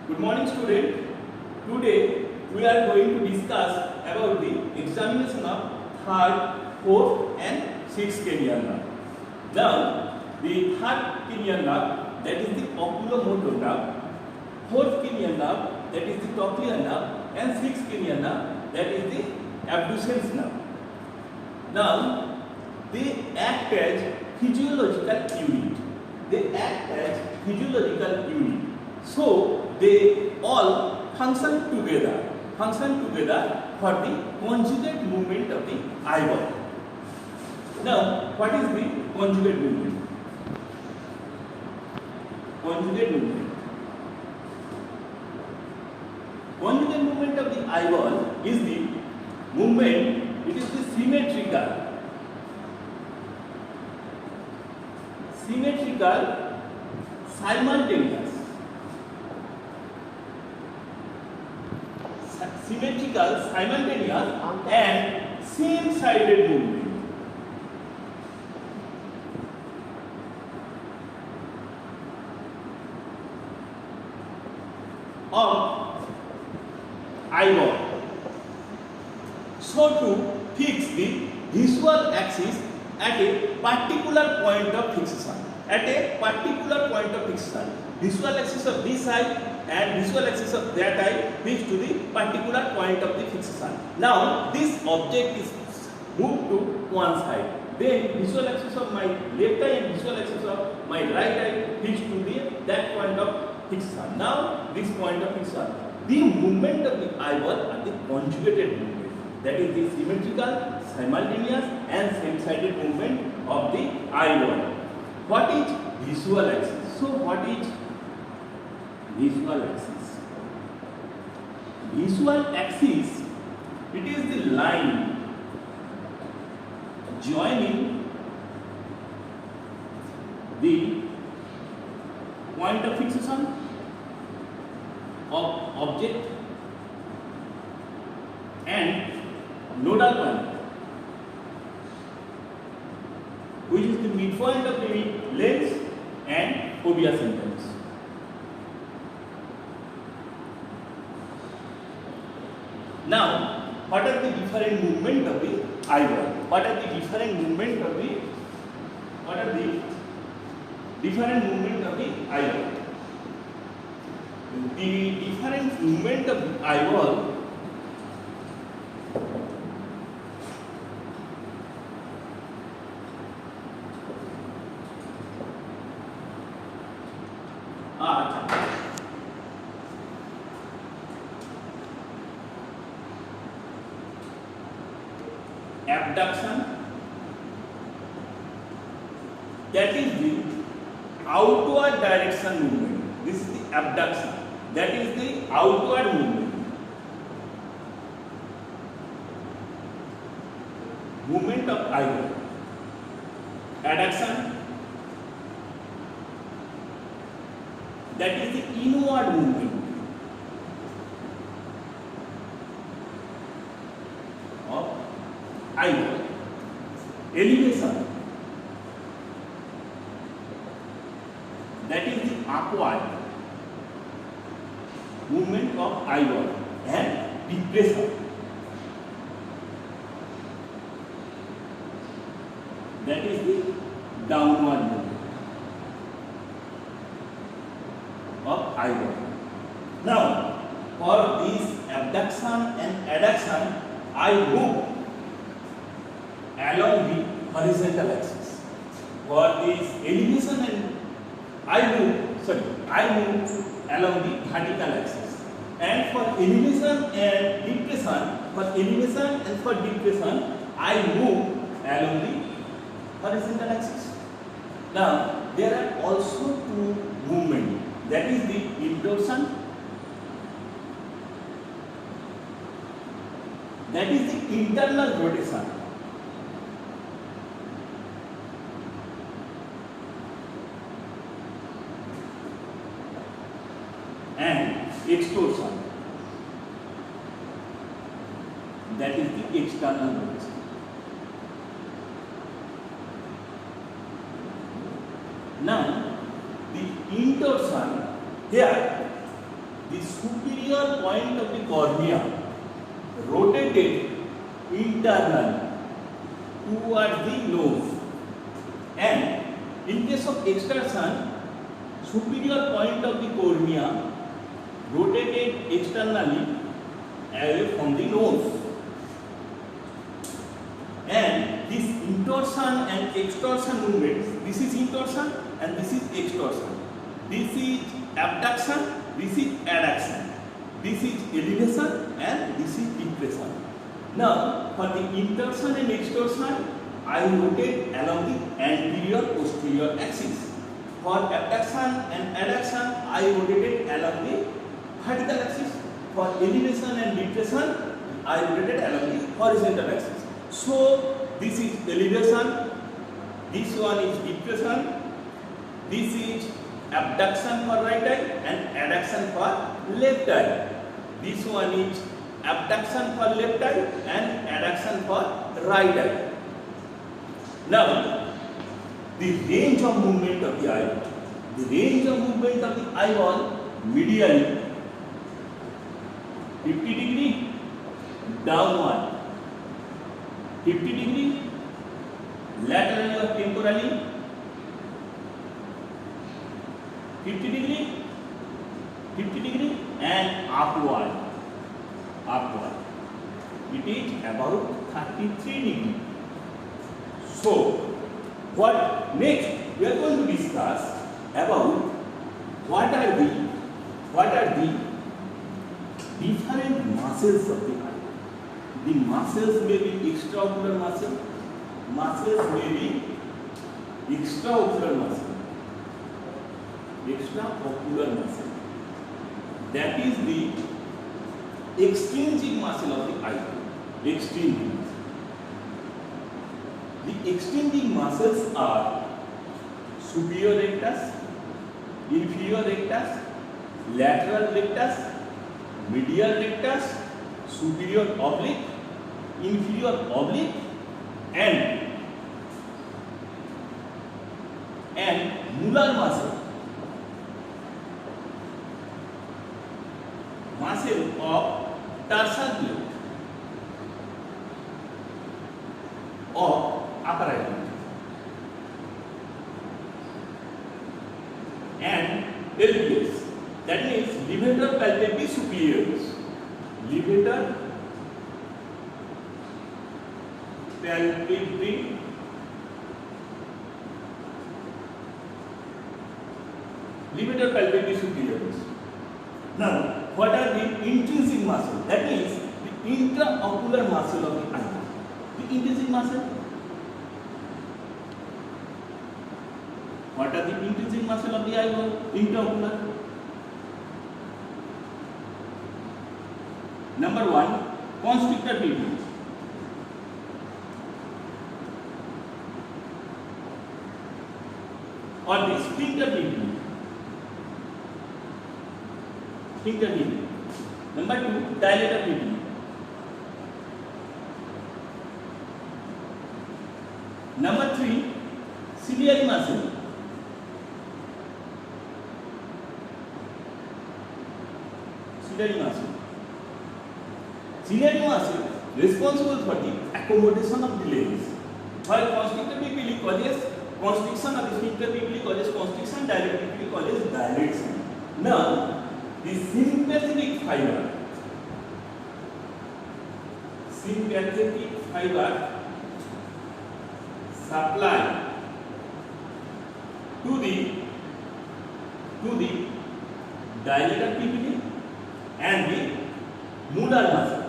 Good morning, student. Today we are going to discuss about the examination of third, fourth, and sixth cranial nerve. Now, the third cranial nerve, that is the oculomotor nerve. Fourth cranial nerve, that is the cochlear nerve, and sixth cranial nerve, that is the abducens nerve. Now, they act as physiological unit. They act as physiological unit. So they all function together for the conjugate movement of the eyeball. Now, what is the conjugate movement? Conjugate movement. Conjugate movement of the eyeball is the movement. It is the symmetrical, simultaneous, and same-sided movement of eyeball, so to fix the visual axis at a particular point of fixation. Visual axis of this eye and visual axis of that eye fixed to the particular point of the fixation. Now this object is moved to one side. Then visual axis of my left eye and visual axis of my right eye fixed to that point of fixation. Now this point of fixation, the movement of the eyeball are the conjugated movement. That is the symmetrical, simultaneous, and same-sided movement of the eyeball. What is visual axis? So what is visual axis? Visual axis, it is the line joining the point of fixation of object and nodal point, which is the midpoint of the lens and fovea symptoms. Now, what are the different movement of the eyeball? What are the different movement of the eyeball? The different movement of the eyeball are abduction, that is the outward direction movement. This is the abduction, that is the outward movement of eyeball. Adduction, that is the inward movement of eyeball. Elevation, that is the upward movement of eyeball. And depression, that is the downward movement of eyeball. Now, for this abduction and adduction, I move along the horizontal axis. For this elevation and I move along the vertical axis. And for elevation and depression, I move along the horizontal axis. Now, there are also two movements. That is the introduction, that is the internal rotation, and extorsion, that is the external rotation. Now, the intorsion, here the superior point of the cornea rotated internally towards the nose, and in case of extraction, superior point of the cornea rotated externally away from the nose, and this intorsion and extorsion movements, this is intorsion and this is extorsion, this is abduction, this is adduction, this is elevation and this is depression. Now for the intorsion and extorsion, I rotate along the anterior posterior axis. For abduction and adduction, I rotated along the vertical axis. For elevation and depression, I rotated along the horizontal axis. So this is elevation, this one is depression, this is abduction for right eye and adduction for left eye. This one is abduction for left eye and adduction for right eye. Now, the range of movement of the eye, the range of movement of the eyeball medially 50 degree downward, 50 degree laterally or temporally, 50 degree and upward. It is about 33 degree. So, what next we are going to discuss about what are the different muscles of the eye. The muscles may be extraocular muscle, muscles may be extraocular muscle, extraocular muscle. That is the extrinsic muscle of the eye. Extrinsic. The extrinsic muscles are superior rectus, inferior rectus, lateral rectus, medial rectus, superior oblique, inferior oblique, and mular muscle. Muscle of tarsal plate of upper eyelid and LPS, that means levator palpebris superiorus. Levator palpebris superiorus. Now, what are the intrinsic muscle? That means the intraocular muscle of the eye. The intrinsic muscle. What are the intrinsic muscle of the eyeball? Intraocular. Number 1, constrictor pupil. Or the sphincter pupil. Sphincter pupil. Number 2, dilator pupil. Number 3, ciliary muscle. Ciliary muscle. Ciliary muscle responsible for the accommodation of the lens. While constrictor pupil causes constriction of the sphincter pupil causes constriction, dilator pupil causes dilation. Now, the sympathetic fiber supply to the dilator pupil and the mular muscle.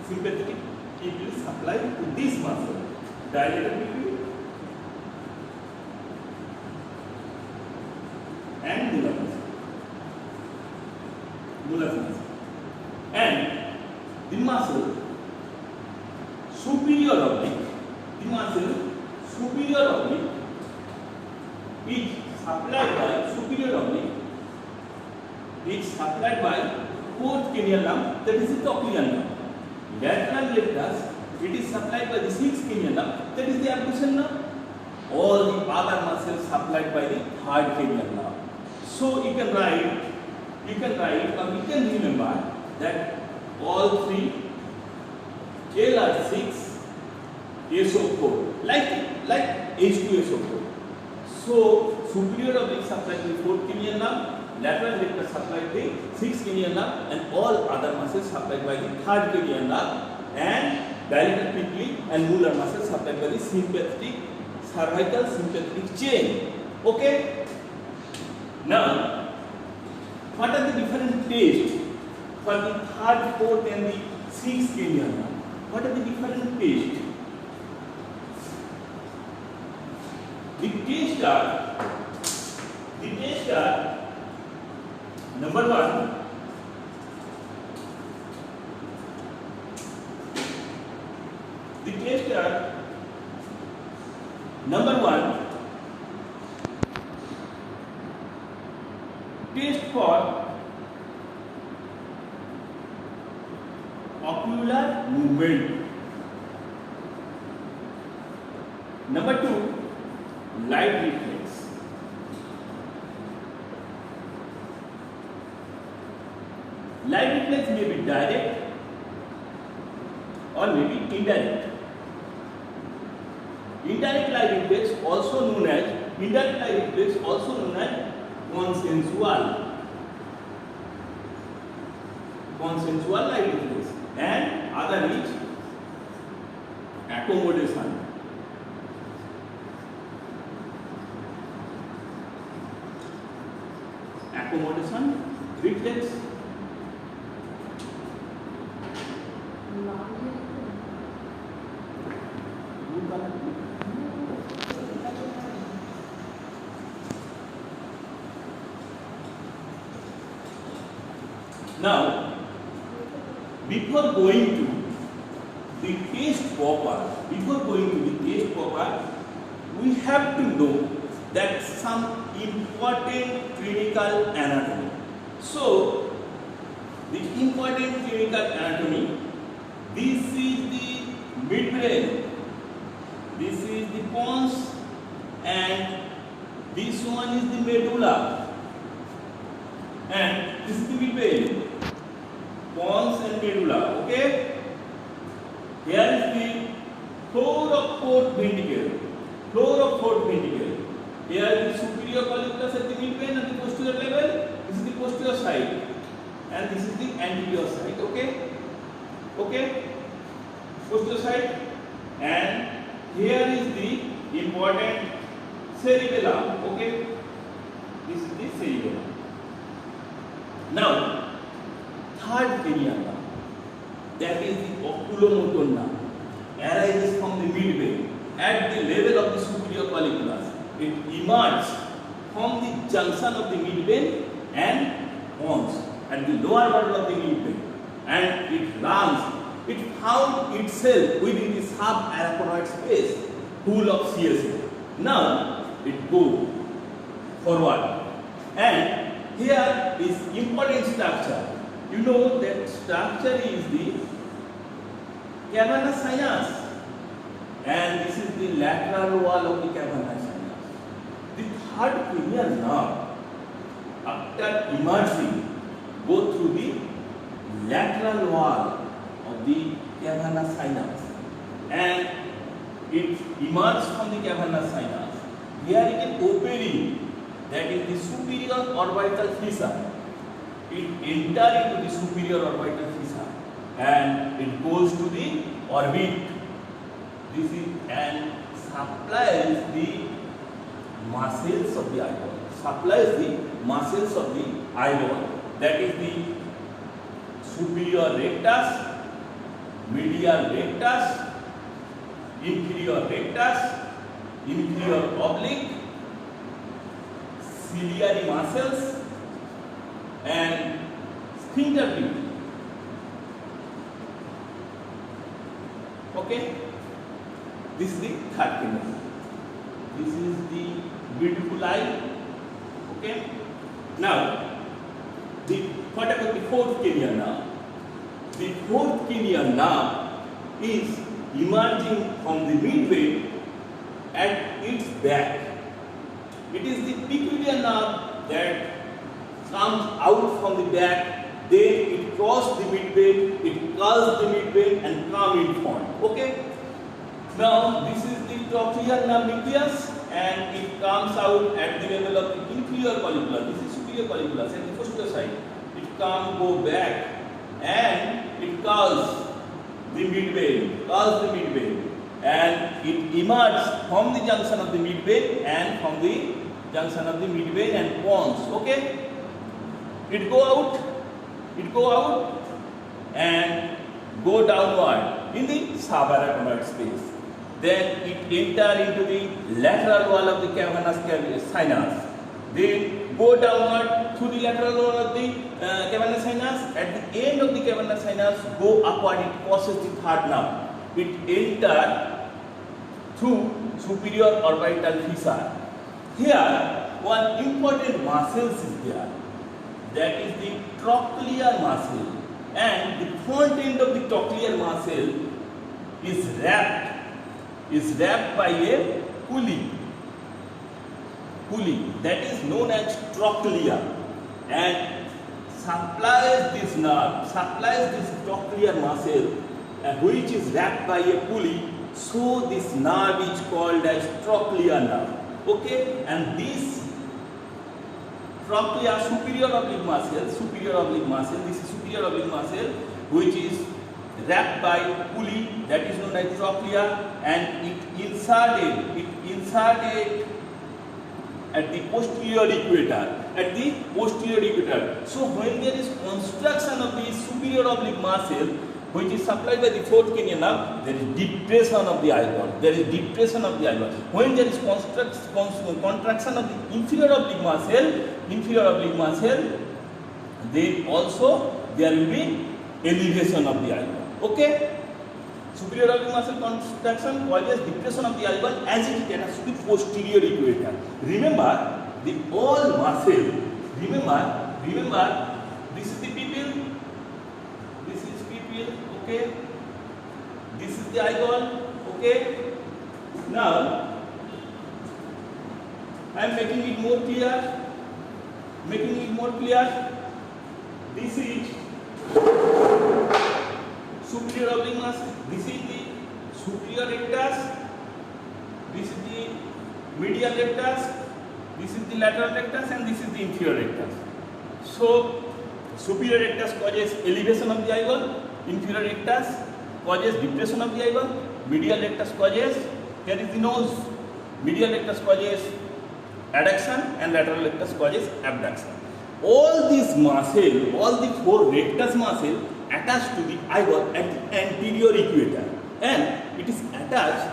Sympathetic pupil supply to this muscle, dilator pupil and mular muscle. And the muscle superior oblique, is supplied by superior oblique is supplied by fourth cranial nerve, that is the cochlear nerve. Lateral rectus, it is supplied by the sixth cranial nerve, that is the abduction nerve. All the other muscles supplied by the third cranial nerve. So you can write you can write or you can remember that all three Lr6 SO4 like H2SO4. So superior oblique supplied the 4 Kenyan nerve, lateral rectus supplied the 6 Kenyan nerve, and all other muscles supplied by the 3rd Kenyan nerve, and dilated pili and molar muscles supplied by the sympathetic cervical sympathetic chain. Okay. Now, what are the different tests for the 3rd, 4th, and the 6th Kenyan nerve? What are the different tests? The tests are number 1, the tests are number 1, test for ocular movement. Number 2, light reflex. Light reflex may be direct or may be indirect. Indirect light reflex also known as consensual light reflex, and other is accommodation. Reflex. Now, before going to the test proper, we have to know that some important clinical anatomy. So, the important clinical anatomy, this is the midbrain, this is the pons, and this one is the medulla, and this is the midbrain, pons and medulla. Okay, here is the floor of fourth ventricle. Here is the superior colliculus at the midbrain and the posterior level. This is the posterior side, and this is the anterior side. Okay, posterior side, and here is the important cerebellum. Okay, this is the cerebellum. Now, 3rd cranial nerve, that is the oculomotor nerve, arises from the midbrain at the level of the superior colliculus. It emerges from the junction of the midbrain and pons at the lower border of the midbrain, and it found itself within the subarachnoid space full of CSF. Now it goes forward, and here is important structure. You know that structure is the cavernous sinus, and this is the lateral wall of the cavernous sinus. The 3rd cranial nerve, after emerging, go through the lateral wall of the cavernous sinus, and it emerges from the cavernous sinus. Here is an opening, that is the superior orbital fissure. It enters into the superior orbital fissure, and it goes to the orbit. This is and supplies the muscles of the eyeball. That is the superior rectus, medial rectus, inferior rectus, inferior oblique, ciliary muscles, and sphincter pili. Okay, this is the 3rd cranial. This is the beautiful eye. Okay, now what about the 4th cranial nerve? The 4th cranial nerve is emerging from the midbrain at its back. It is the peculiar nerve that comes out from the back, then it crosses the midbrain, it curls the midbrain and come in front. Okay. Now this is the trochlear nerve nucleus, and it comes out at the level of the inferior colliculus. This is superior colliculus and the posterior side. It go back and it curls the midbrain, and it emerges from the junction of the midbrain and pons. Okay, it go out and go downward in the subarachnoid space. Then it enter into the lateral wall of the cavernous sinus. Then go downward through the lateral wall of the cavernous sinus. At the end of the cavernous sinus, go upward. It crosses the third nerve. It enter through superior orbital fissure. Here, one important muscle is there. That is the trochlear muscle, and the front end of the trochlear muscle is wrapped by a pulley that is known as trochlea, and supplies this trochlear muscle, which is wrapped by a pulley. So this nerve is called as trochlear nerve. Okay, and this trochlea, superior oblique muscle, this is superior oblique muscle, which is wrapped by pulley that is known as trochlea, and it inserted at the posterior equator. So when there is construction of the superior oblique muscle, which is supplied by the fourth cranial nerve, there is depression of the eyeball. When there is contraction of the inferior oblique muscle, then also there will be elevation of the eyeball. Okay? Superior oblique muscle contraction causes depression of the eyeball as it attached to the posterior equator. Remember, this is the pupil. Okay, this is the eyeball. Okay, now I am making it more clear. This is superior oblique muscle. This is the superior rectus. This is the medial rectus. This is the lateral rectus, and this is the inferior rectus. So superior rectus causes elevation of the eyeball. Inferior rectus causes depression of the eyeball. Medial rectus causes, here is the nose. Medial rectus causes adduction, and lateral rectus causes abduction. All these muscle, all the four rectus muscle attached to the eyeball at the anterior equator, and it is attached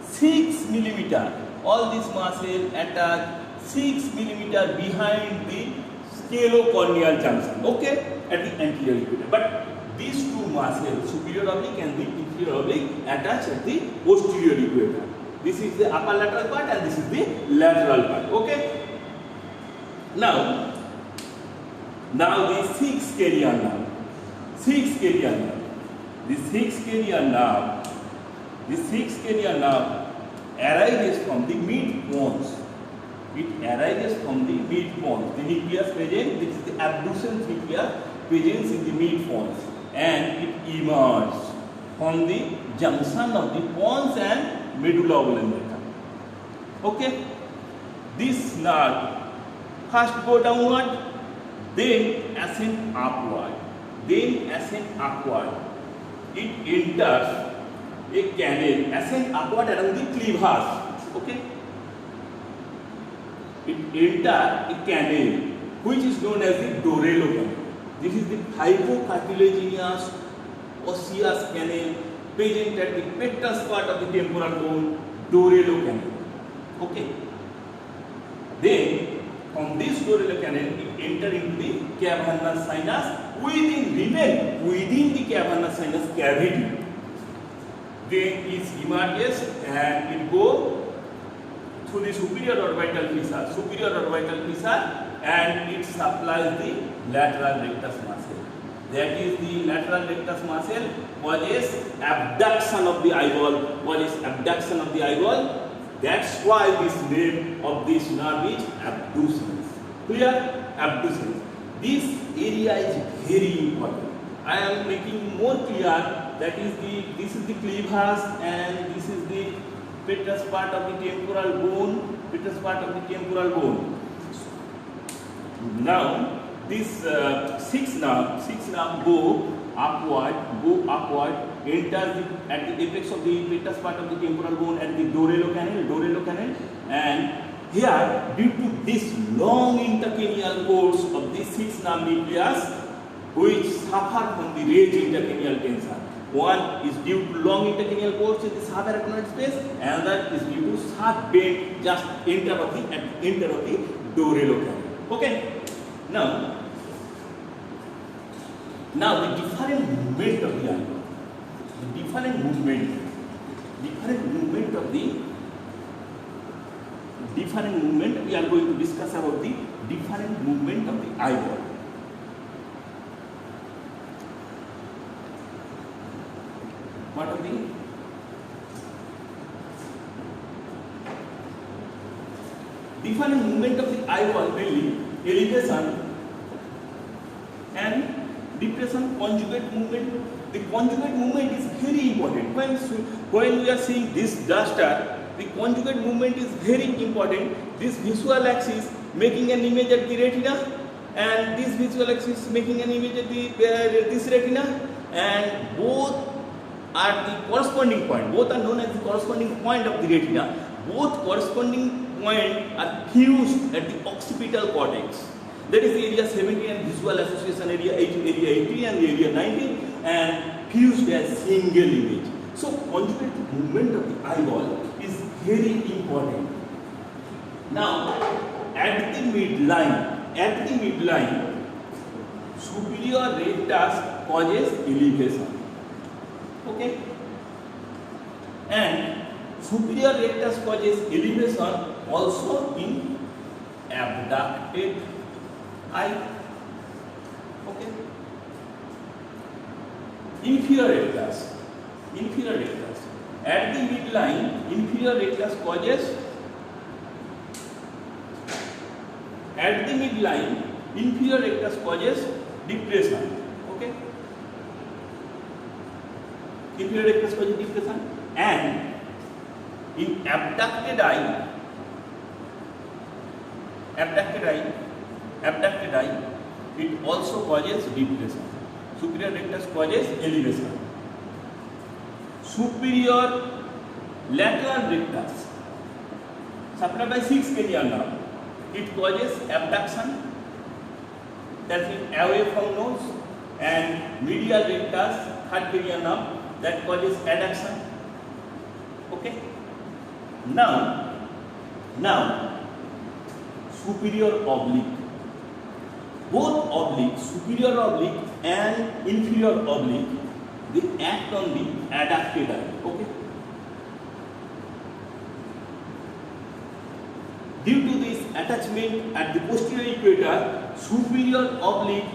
6 mm. All these muscle attached 6 mm behind the scaleocorneal junction. Okay, at the anterior equator. But these two muscles, superior oblique and the inferior oblique, attach at the posterior equator. This is the upper lateral part, and this is the lateral part. Okay. Now the sixth cranial nerve. The sixth cranial nerve arises from the mid pons. It arises from the mid pons. The nucleus present, this is the abducens nucleus presents in the mid pons, and it emerges from the junction of the pons and medulla oblongata. Okay, this nerve first go downward, then ascend upward. It enters a canal, ascend upward along the cleavage. Okay. It enters a canal which is known as the Dorello canal. This is the hypocartilaginous osseous canal present at the petrous part of the temporal bone, Dorello canal. Okay. Then from this Dorello canal, it enters into the cavernous sinus, remain within the cavernous sinus cavity. Then it emerges and it goes through the superior orbital fissure, and it supplies the lateral rectus muscle. That is, the lateral rectus muscle causes abduction of the eyeball. That's why this name of this nerve is abducens. Clear? Abducens. This area is very important. I am making more clear. That is this is the cleavage and this is the petrous part of the temporal bone. Petrous part of the temporal bone. Now this six nerve go upward, enters at the apex of the petrous part of the temporal bone at the Dorello canal, and here, due to this long intercranial course of the six nerve nucleus, which suffer from the range intercranial tension. One is due to long intercranial course in the subarachnoid space, another is due to sharp bend just at the enter of the Dorello canal. Okay. Now the different movement of the eyeball, different movement we are going to discuss about the different movement of the eyeball. What are the different movement of the eyeball? Mainly elevation and depression, conjugate movement. The conjugate movement is very important. When we are seeing this duster, the conjugate movement is very important. This visual axis making an image at the retina, and this visual axis making an image at the this retina, and both are the corresponding point. Both are known as the corresponding point of the retina. Both corresponding points are fused at the occipital cortex. That is the area 17 and visual association area 18 and area 19, and fused as single image. So conjugate movement of the eyeball is very important. Now at the midline, superior rectus causes elevation. Okay, and superior rectus causes elevation also in abducted eye. Okay, inferior rectus at the midline, inferior rectus causes depression. Okay, inferior rectus causes depression, and in abducted eye, it also causes depression. Superior rectus causes elevation. Superior lateral rectus, supplied by 6 cranial nerve, it causes abduction, that is away from nose, and medial rectus, 3rd cranial nerve, that causes adduction. Okay. Now superior oblique. Both oblique, superior oblique and inferior oblique, they act on the adducted eye. Okay. Due to this attachment at the posterior equator, superior oblique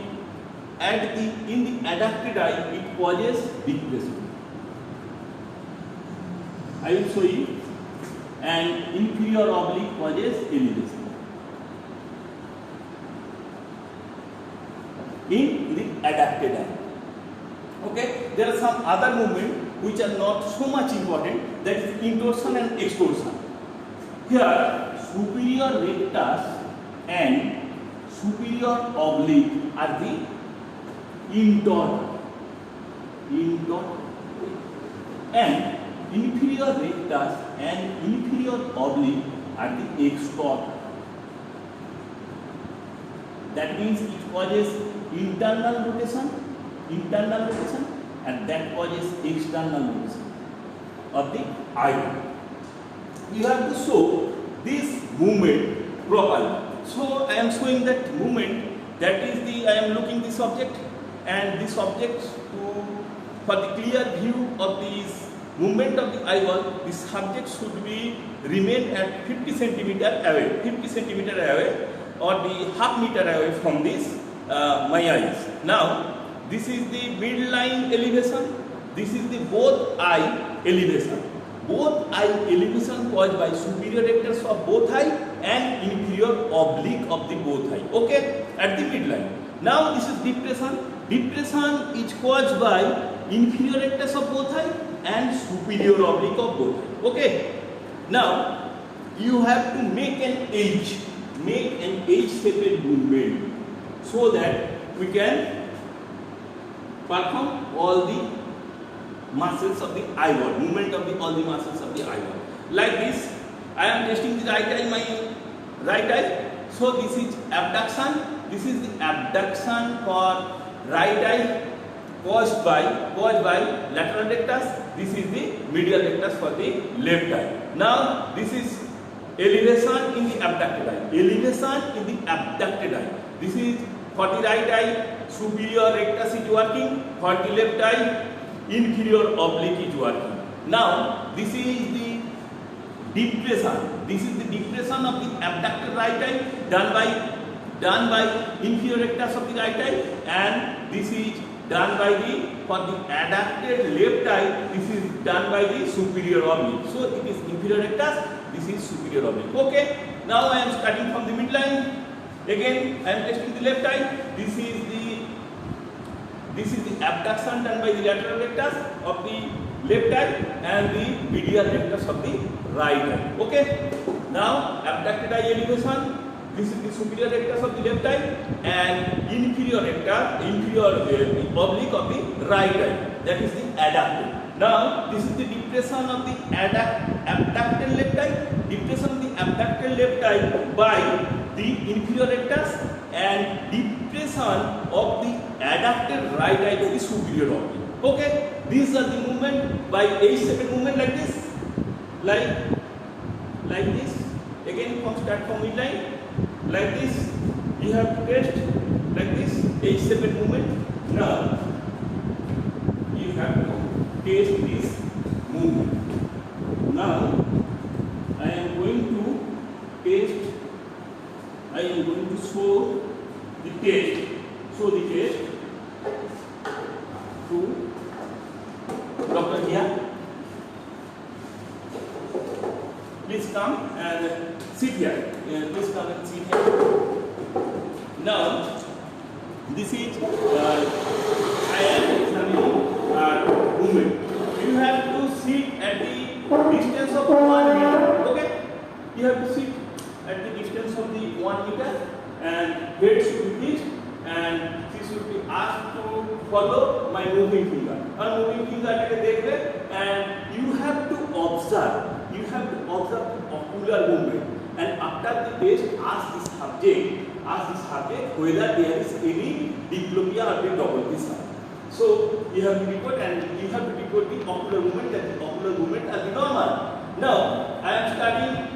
in the adducted eye, it causes depression. I will show you. And inferior oblique causes elevation. In the adducted eye. Okay, there are some other movements which are not so much important, that is intorsion and extorsion. Here, superior rectus and superior oblique are the intor, and inferior rectus and inferior oblique are the extor. That means it causes internal rotation, and that causes external rotation of the eye. You have to show this movement properly. So I am showing that movement. That is I am looking this object, and this object for the clear view of this movement of the eyeball, the subject should remain at 50 centimeter away, or the half meter away from this my eyes. Now this is the midline elevation, this is the both eye elevation. both eye elevation caused by superior rectus of both eye and inferior oblique of the both eye. Okay, at the midline. Now this is depression. Depression is caused by inferior rectus of both eye and superior oblique of both eye. Okay. Now you have to make an H-shaped movement so that we can perform all the muscles of the eyeball, movement of all the muscles of the eyeball. Like this, I am testing the right eye, my right eye. So this is abduction. This is the abduction for right eye caused by lateral rectus. This is the medial rectus for the left eye. Now this is elevation in the abducted eye. Elevation in the abducted eye. This is for the right eye, superior rectus is working. For the left eye, inferior oblique is working. Now this is the depression. This is the depression of the abducted right eye done by inferior rectus of the right eye, and this is done by for the adducted left eye. This is done by the superior oblique. So it is inferior rectus. This is superior oblique. Okay. Now I am starting from the midline. Again I am testing the left eye. This is the abduction done by the lateral rectus of the left eye and the medial rectus of the right eye. Okay. Now abducted eye elevation. This is the superior rectus of the left eye and inferior oblique of the right eye. That is the adducted. Now this is the depression of the abducted left eye. Depression of the abducted left eye by the inferior rectus and depression of the adducted right eye by the superior oblique. Okay. These are the movement by H-shaped movement like this, like this. Again start from midline. Like this, you have to test like this H-shaped movement. Now you have to test this movement. Now I am going to test. I am going to show the test. Show the test to Dr. Here. Please come and sit here. Please come and sit here. Now, this is I am examining movement. You have to sit at the distance of 1 meter. Okay? You have to sit at the distance of the 1 meter, and head should be fixed, and she should be asked to follow my moving finger. Moving finger and you have to observe. You have to observe the ocular movement, and after the test, ask the subject whether there is any diplopia or the double vision. So you have to record, and you have to record the ocular movement, and the ocular movement are the normal. Now I am starting.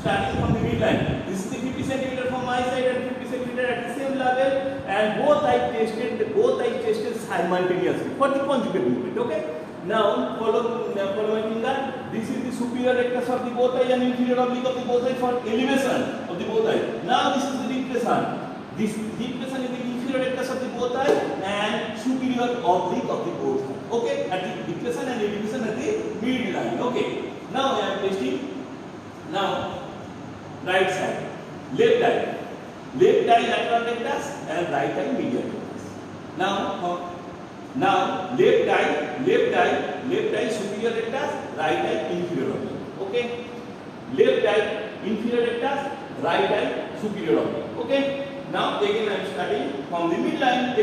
Starting from the midline. This is the 50 centimeter from my side and 50 centimeter at the same level, and both I tested simultaneously for the conjugate movement. Okay. Now follow my finger. This is the superior rectus of the both eye and inferior oblique of the both eye for elevation of the both eye. Now this is the depression. This depression is the inferior rectus of the both eye and superior oblique of the both eye. Okay. At the depression and elevation at the midline. Okay. Now I am testing. Now right side, left eye lateral rectus and right eye medial rectus. Now left eye superior rectus, right eye inferior oblique. Okay. Left eye inferior rectus, right eye superior oblique. Okay. Now again I am starting from the midline.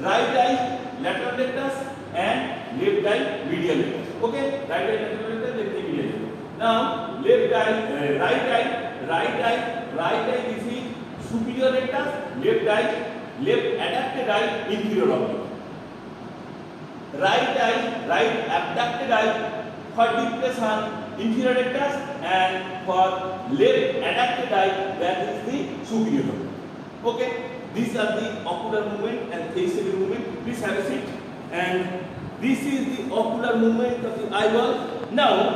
Right eye lateral rectus and left eye medial rectus. Okay. Right eye lateral rectus, left eye medial rectus. Now left eye, right eye. This is superior rectus, left adducted eye, inferior oblique. Right eye, right abducted eye for depression, inferior rectus, and for left adducted eye, that is the superior oblique. Okay. These are the ocular movement and facial movement. Please have a seat. And this is the ocular movement of the eyeball. Now,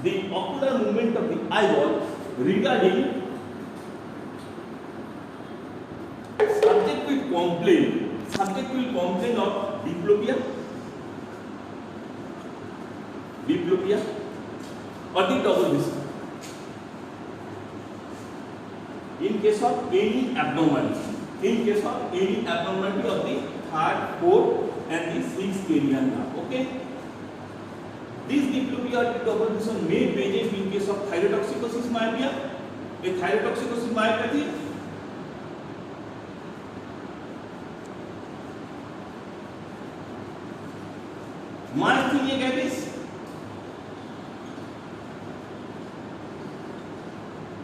the ocular movement of the eyeball regarding subject will complain of diplopia or the double vision. In case of any abnormality of the third, fourth and the sixth cranial nerve. Okay. This diplopia or double vision may present in case of thyrotoxicosis myopia, a thyrotoxicosis myopathy. Myasthenia gravis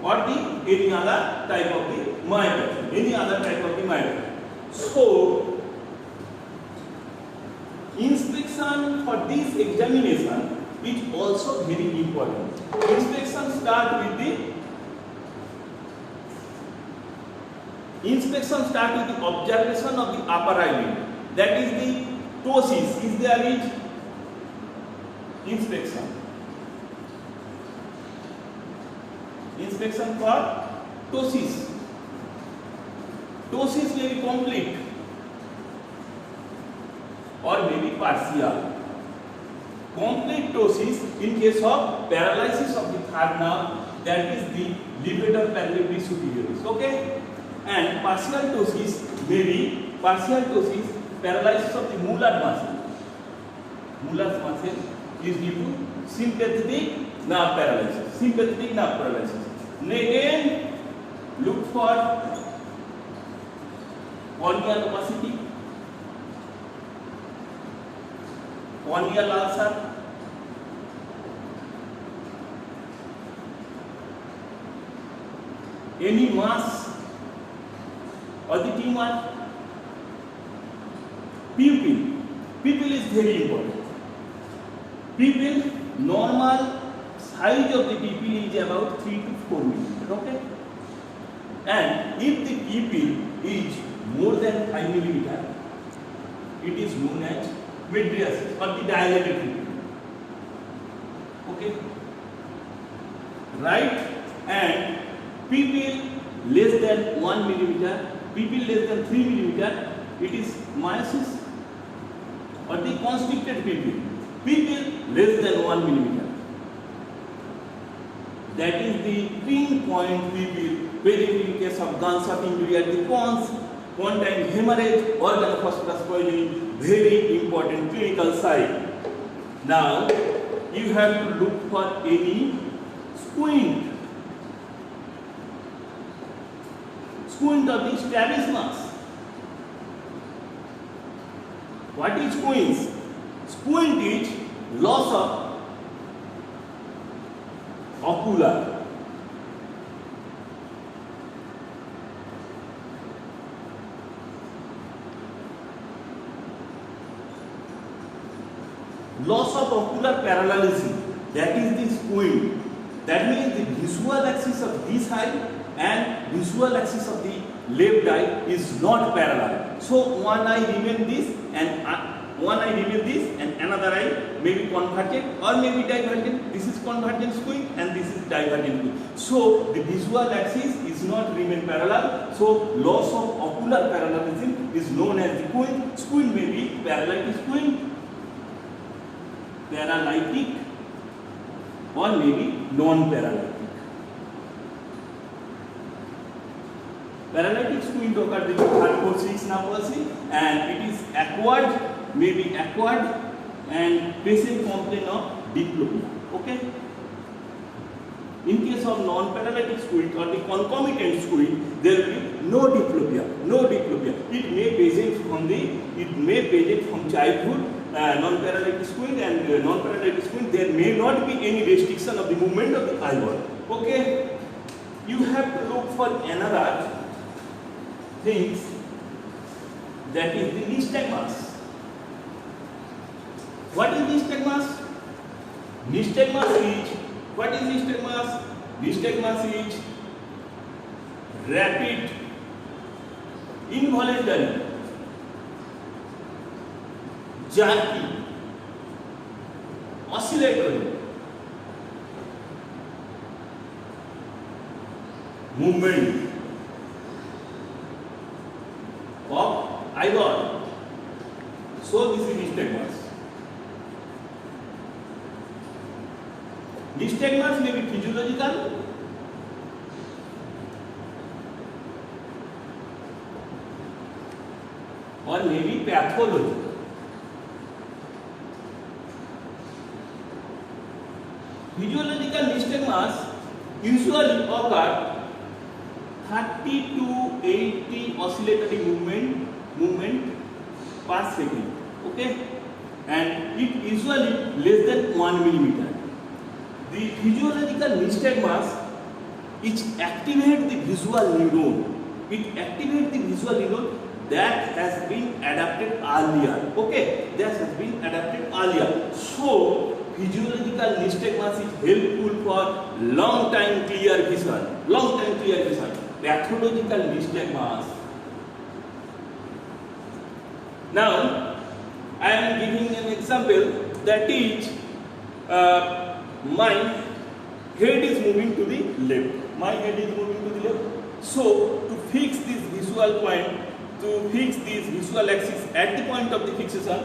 or any other type of the myopathy. So, inspection for this examination is also very important. Inspection start with the observation of the upper eyelid. That is the ptosis. Is there is inspection for ptosis. Ptosis may be complete or may be partial. Complete ptosis in case of paralysis of the third nerve, that is the levator parallel superioris. Okay, and partial ptosis may be paralysis of the mular muscle. Mular muscle is due to sympathetic nerve paralysis. And again, look for corneal opacity, corneal ulcer, any mass or the tumor. Pupil is very important. Pupil, normal size of the pupil is about 3 to 4 millimeter. Okay, and if the pupil is more than 5 millimeter, it is known as mydriasis or the dilated pupil. Okay, right? And pupil less than 1 millimeter, pupil less than 3 millimeter, it is miosis or the constricted pupil. Pupil less than 1 millimeter, that is the pinpoint pupil, present in case of gunshot injury at the pons, contained hemorrhage, organ of phosphorus poisoning, very important clinical site. Now, you have to look for any squint of the strabismus. What is squint? Squint is loss of ocular parallelism. That is the squint. That means the visual axis of this eye and visual axis of the left eye is not parallel. So one eye remain this and another eye may be convergent or may be divergent. This is convergent squint and this is divergent squint. So the visual axis is not remain parallel. So loss of ocular parallelism is known as the squint. Squint may be paralytic squint, paralytic, or maybe non-paralytic. Paralytic squint occurs in the third, fourth, sixth nerve palsy, and it is acquired, maybe acquired, and patient complain of diplopia. Okay. In case of non-paralytic squint or the concomitant squint, there will be no diplopia. It may present from childhood. Non-paralytic squint and non-paralytic squint, there may not be any restriction of the movement of the eyeball. Okay, you have to look for another things, that is the nystagmus. What is nystagmus? Nystagmus is rapid, involuntary, jerky, oscillatory movement of Nystagmus may be physiological or may be pathological. Physiological nystagmus usually occur 30 to 80 oscillatory movement per second. Okay, and it usually less than 1 millimeter. The physiological nystagmus it activates the visual neuron. It activates the visual neuron that has been adapted earlier. Okay, that has been adapted earlier. So physiological nystagmus is helpful for long time clear vision. Long time clear vision. Pathological nystagmus. Now I am giving an example that is my head is moving to the left. My head is moving to the left. So to fix this visual point, to fix this visual axis at the point of the fixation,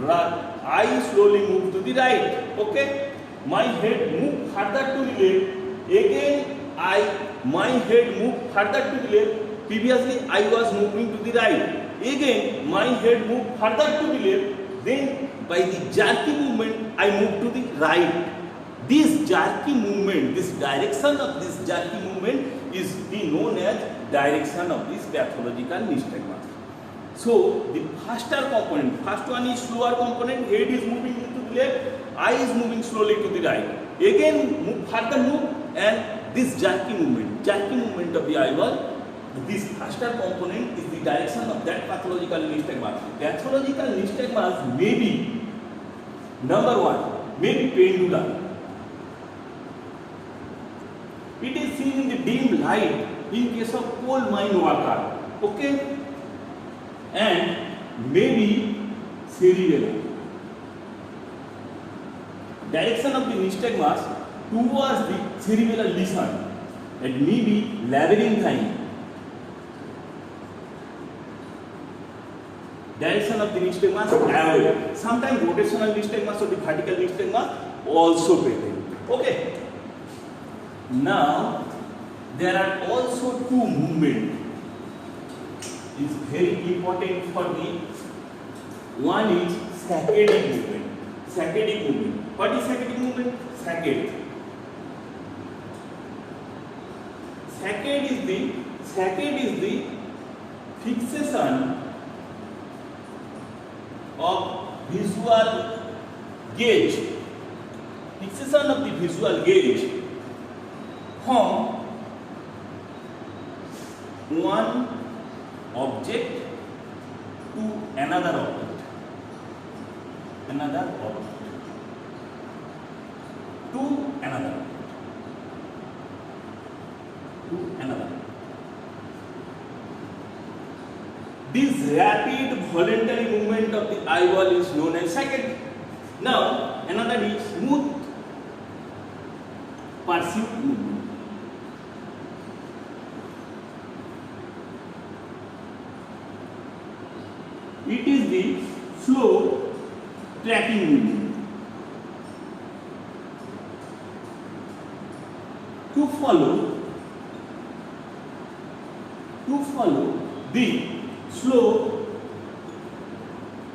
I slowly move to the right. Okay, my head move further to the left. Again, my head move further to the left. Previously, I was moving to the right. Again, my head move further to the left. Then, by the jerky movement, I move to the right. This jerky movement, this direction of this jerky movement is known as direction of this pathological nystagmus. So the faster component, first one is slower component, head is moving to the left, eye is moving slowly to the right. Again further move and this jerky movement of the eyeball, this faster component is the direction of that pathological nystagmus. Pathological nystagmus may be, number one, may be pendular. It is seen in the dim light in case of coal mine worker. Okay? And maybe cerebellar. Direction of the nystagmus towards the cerebellar lesion. It may be labyrinthine. Direction of the nystagmus away. Sometimes rotational nystagmus or the vertical nystagmus also present. Okay. Now there are also two movements. Is very important for me. One is saccadic movement. Saccadic movement. What is saccadic movement? Saccade. Saccade is the fixation of visual gauge. Fixation of the visual gauge from one object to another object, to another object. This rapid voluntary movement of the eyeball is known as saccade. Now another is smooth pursuit movement. It is the slow tracking movement. To follow the slow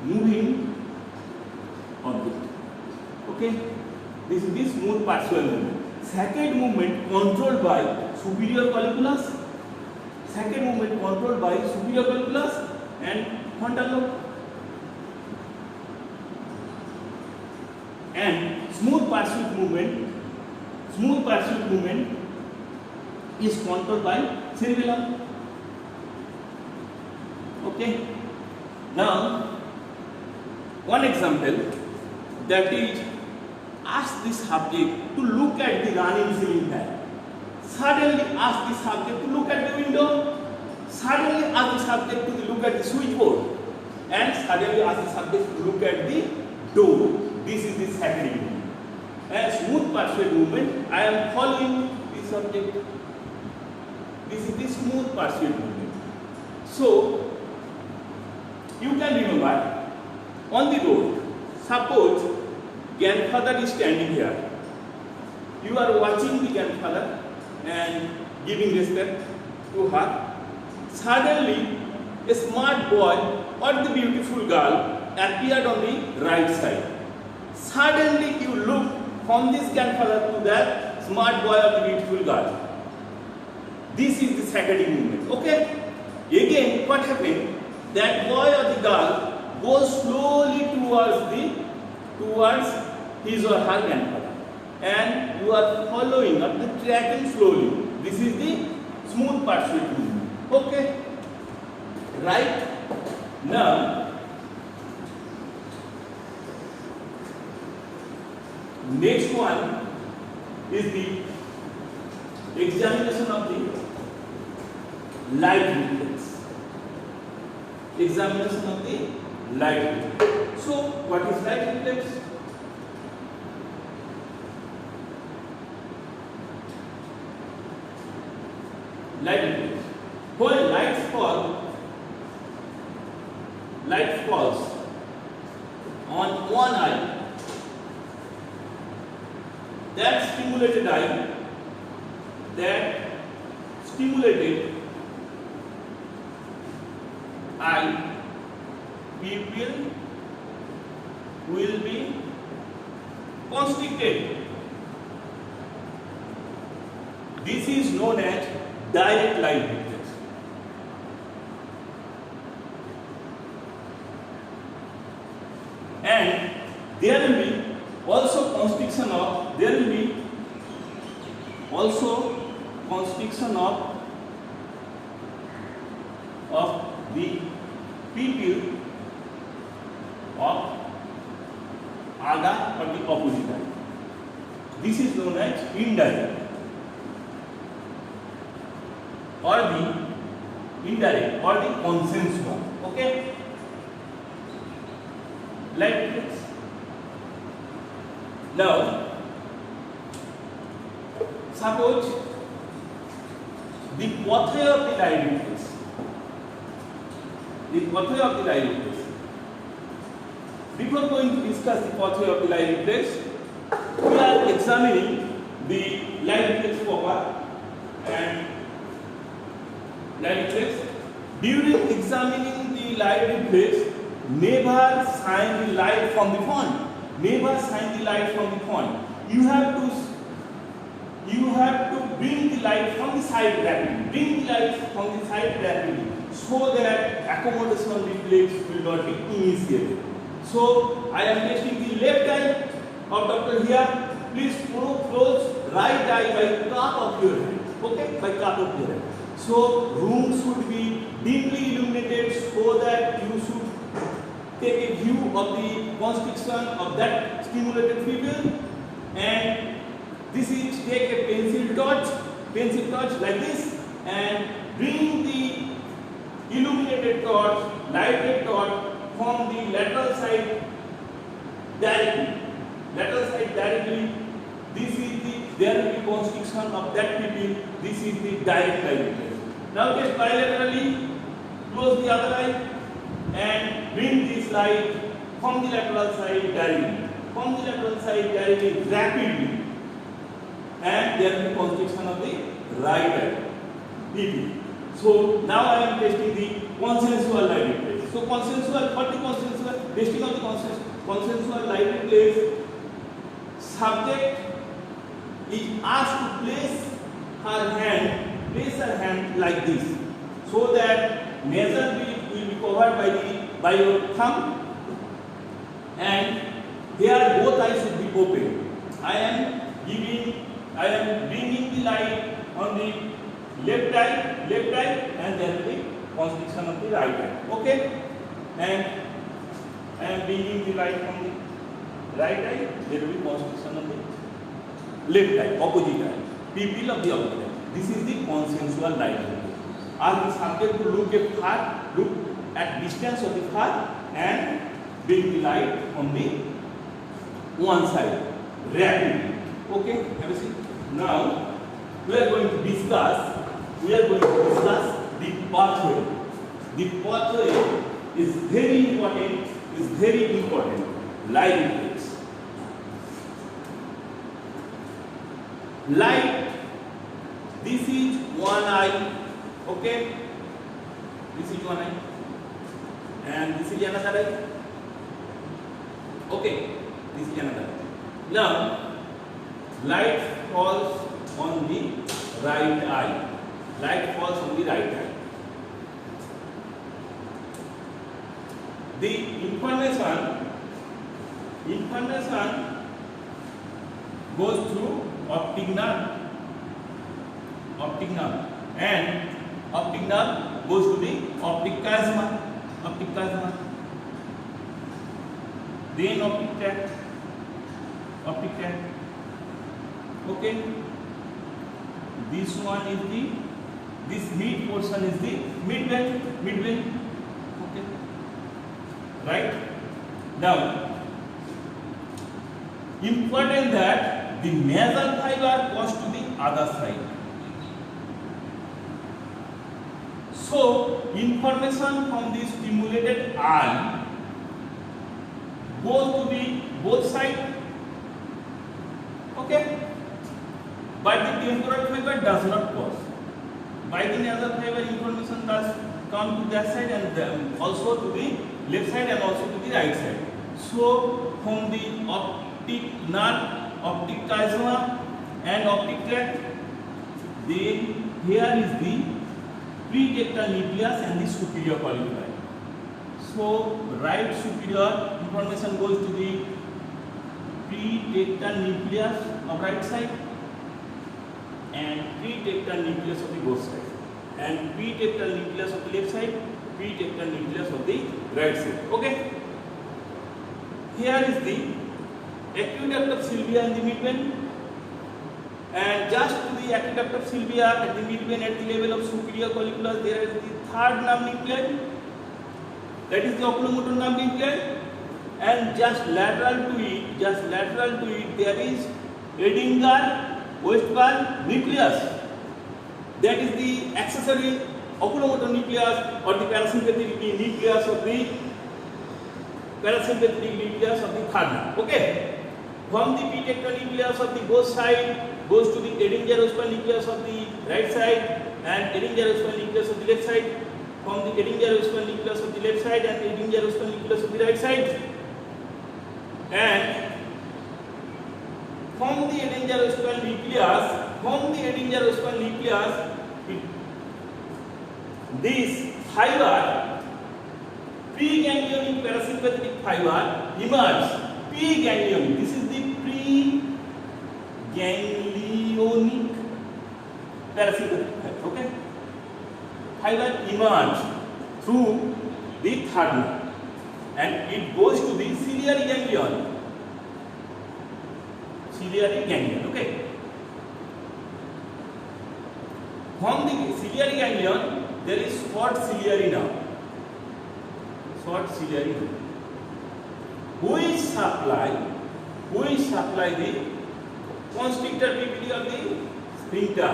moving object. Okay, this is the smooth partial movement. Saccade movement controlled by superior colliculus. Saccade movement controlled by superior colliculus and frontal lobe. And smooth pursuit movement is controlled by cerebellum. Okay. Now, one example, that is, ask the subject to look at the running ceiling fan. Suddenly ask the subject to look at the window. Suddenly ask the subject to look at the switchboard. And suddenly ask the subject to look at the door. This is the saccadic movement. And smooth pursuit movement, I am following the subject. This is the smooth pursuit movement. So, you can remember, on the road, suppose grandfather is standing here. you are watching the grandfather and giving respect to her. Suddenly, a smart boy or the beautiful girl appeared on the right side. Suddenly, you look from this grandfather to that smart boy or the beautiful girl. This is the saccading movement. Okay? Again, what happened? That boy or the girl goes slowly towards his or her grandfather, and you are following or the tracking slowly. This is the smooth pursuit movement. Okay? Right? Now, next one is the examination of the light reflex. Examination of the light reflex. So, what is light reflex? Light reflex. When light falls on one eye, that stimulated eye, pupil will be constricted. This is known as direct light reflex. And there will be also constriction of the pupil of other or the opposite eye. This is known as indirect or the consensual. Okay? Light reflex. Now, suppose the pathway of the light reflex. Before going to discuss the pathway of the light reflex, we are examining the light reflex proper and light reflex. During examining the light reflex, never shine the light from the front. You have to bring the light from the side rapidly. So that accommodation reflex will not be initiated. So I am testing the left eye of doctor here. Please close right eye by cup of your hand. Okay, by cup of your hand. So room should be dimly illuminated so that you should take a view of the constriction of that stimulated pupil. And this is take a pencil torch like this, and bring the illuminated torch, lighted torch from the lateral side directly. There will be constriction of that pupil. This is the direct light reflex. Now just bilaterally close the other eye and bring this light from the lateral side directly. Rapidly. And there will be constriction of the right eye pupil. So now I am testing the consensual light reflex. So testing of the consensual light reflex. Subject is asked to place her hand like this, so that nasal will be covered by your thumb, and here both eyes should be open. I am bringing the light on the left eye, and there will be constriction of the right eye. Okay, and I am bringing the light from the right eye. There will be constriction of the left eye, opposite eye, pupil of the opposite eye. This is the consensual light reflex. Ask the subject to look at distance of the far and bring the light from the one side rapidly. Okay, have a seat. Now we are going to discuss the pathway. The pathway is very important. Light reflex. Light, this is one eye, okay? This is one eye, and this is another eye, okay? This is another eye. Now, light falls on the right eye. Light falls on the right eye. The information goes through optic nerve, and optic nerve goes to the optic chiasma, then optic tract, okay. This one is this mid portion is the midbrain, okay, right? Now, important that the nasal fiber goes to the other side. So, information from the stimulated eye goes to the both sides, okay? But the temporal fiber does not cross. By the nasal fiber, information does come to that side and also to the left side and also to the right side. So, from the optic nerve, optic chiasma and optic tract, then here is the pretectal nucleus and the superior colliculi. So, right superior information goes to the pretectal nucleus of right side and pretectal nucleus of the both sides, and pretectal nucleus of the left side, pretectal nucleus of the right side. Okay. Here is the aqueduct of Sylvia in the midbrain, and just to the aqueduct of Sylvia at the midbrain at the level of superior colliculus there is the third nerve nuclei, that is the oculomotor nerve nuclei, and just lateral to it there is Edinger-Westphal nucleus, that is the accessory oculomotor nucleus or the parasympathetic nucleus of the third nerve. Okay. From the pretectal nucleus of the both side goes to the Edinger-Westphal nucleus of the right side and Edinger-Westphal nucleus of the left side. From the Edinger-Westphal nucleus of the left side and Edinger-Westphal nucleus of the right side. And from the Edinger-Westphal nucleus, this fiber, preganglionic parasympathetic fiber emerges. Preganglionic. This is the preganglionic parasympathetic fiber. Okay. Fiber emerges through the third nerve, and it goes to the ciliary ganglion. Okay. From the ciliary ganglion, there is short ciliary nerve. Which supply the constrictor pupil of the sphincter.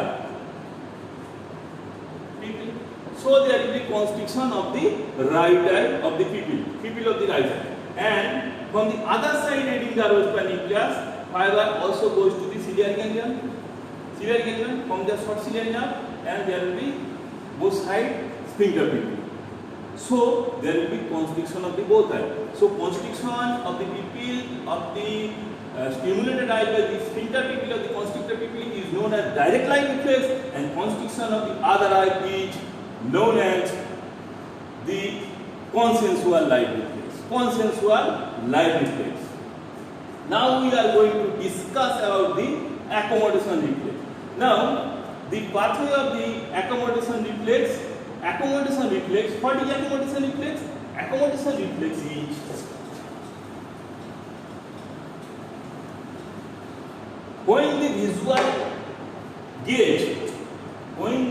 So there will be constriction of the right eye of the pupil of the right eye. And from the other side, Edinger-Westphal nucleus fiber also goes to the ciliary ganglion from the short ciliary nerve, and there will be both side sphincter pupil. So there will be constriction of the both eye. So constriction of the pupil of the stimulated eye by the sphincter pupil of the constrictor pupil is known as direct light reflex, and constriction of the other eye is known as the consensual light reflex. Now we are going to discuss about the accommodation reflex. Now the pathway of the accommodation reflex. What is accommodation reflex? Accommodation reflex is when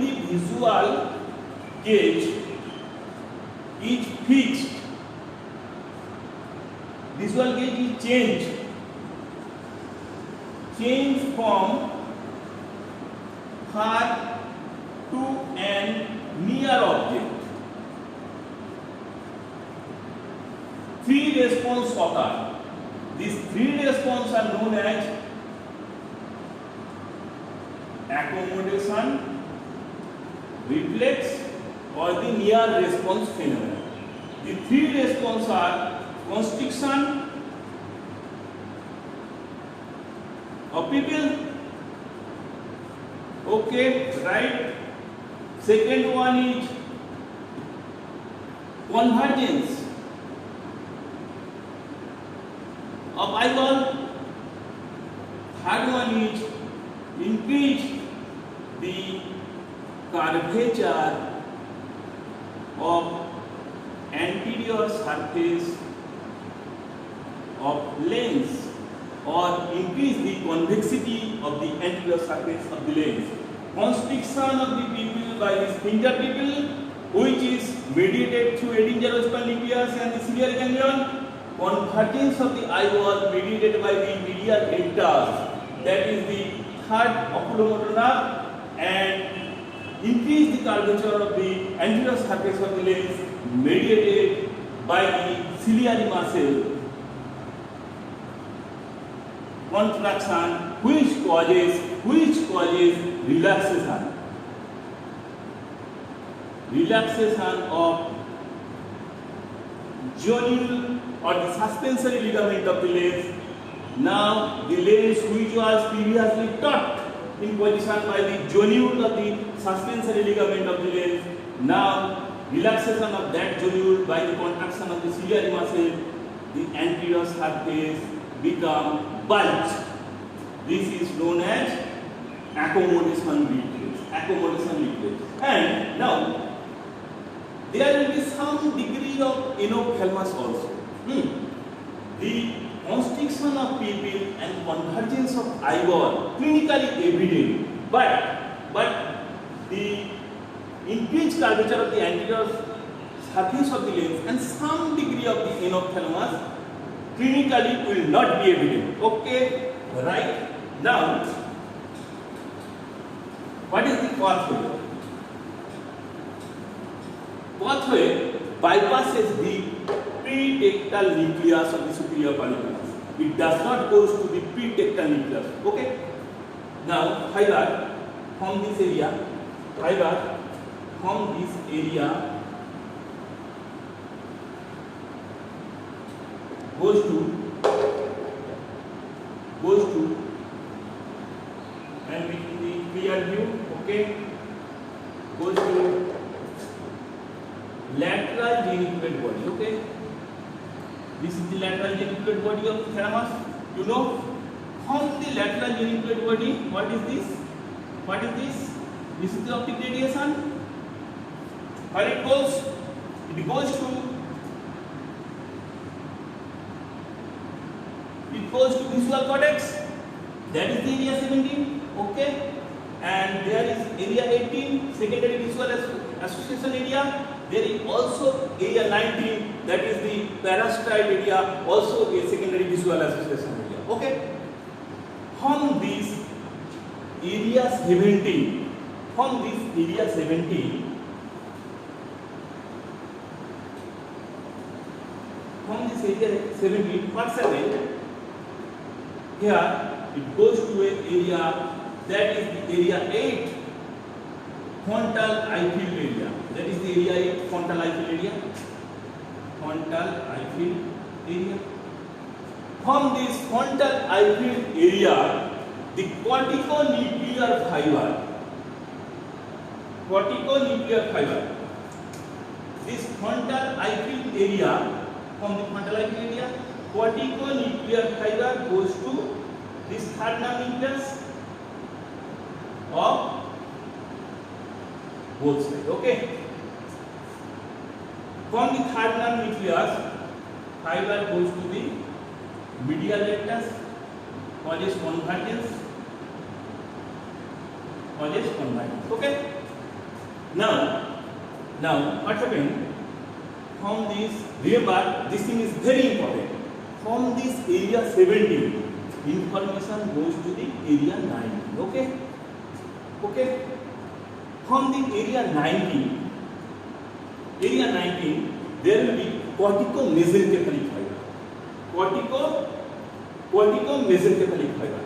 the visual gauge is fixed, visual gauge is changed from far to an near object. Three response occur. These three responses are known as accommodation, reflex, or the near response phenomenon. The three responses are constriction of pupil. Okay, right. Second one is convergence of eyeball. Third one is increase the curvature of anterior surface of lens, or increase the convexity of the anterior surface of the lens. Constriction of the pupil by the sphincter pupil, which is mediated through Edinger-Weisband nucleus and the ciliary ganglion. Convergence of the eyeball mediated by the medial rectus, that is the third oculomotor nerve, and increase the curvature of the anterior surface of the lens mediated by the ciliary muscle contraction, which causes relaxation of zonule or the suspensory ligament of the lens. Now the lens, which was previously taut in position by the zonule of the suspensory ligament of the lens, now relaxation of that zonule by the contraction of the ciliary muscle, the anterior surface become bulged. This is known as accommodation reflex. And now there will be some degree of enophthalmos also. The constriction of pupil and convergence of eyeball clinically evident, but the increased curvature of the anterior surface of the lens and some degree of the enophthalmos clinically will not be evident. Okay, right? Now, what is the pathway? Pathway bypasses the pretectal nucleus of the superior colliculus. It does not go to the pretectal nucleus. Okay? Now, fiber from this area goes to and with the clear view, okay, goes to lateral geniculate body. Okay, this is the lateral geniculate body of thalamus. You know, from the lateral geniculate body, what is this? This is the optic radiation. Where it goes to visual cortex, that is the area 17. Okay, and there is area 18, secondary visual association area. There is also area 19, that is the parastite area, also a secondary visual association area. Okay, from this area 17, what's happening? Here it goes to an area, that is the area 8, frontal eye field area. That is the area 8, frontal eye field area. From this frontal eye field area, the corticonuclear fiber. This frontal eye field area, from the frontal eye field area, corticonuclear fiber goes to this third nerve nucleus of both sides. Okay, from the third nerve nucleus, fiber goes to the medial rectus, causes convergence. Okay, now what happened? From this, remember, this thing is very important. From this area 17, information goes to the area 19. Okay. From the area 19, there will be cortico-mesencephalic fiber.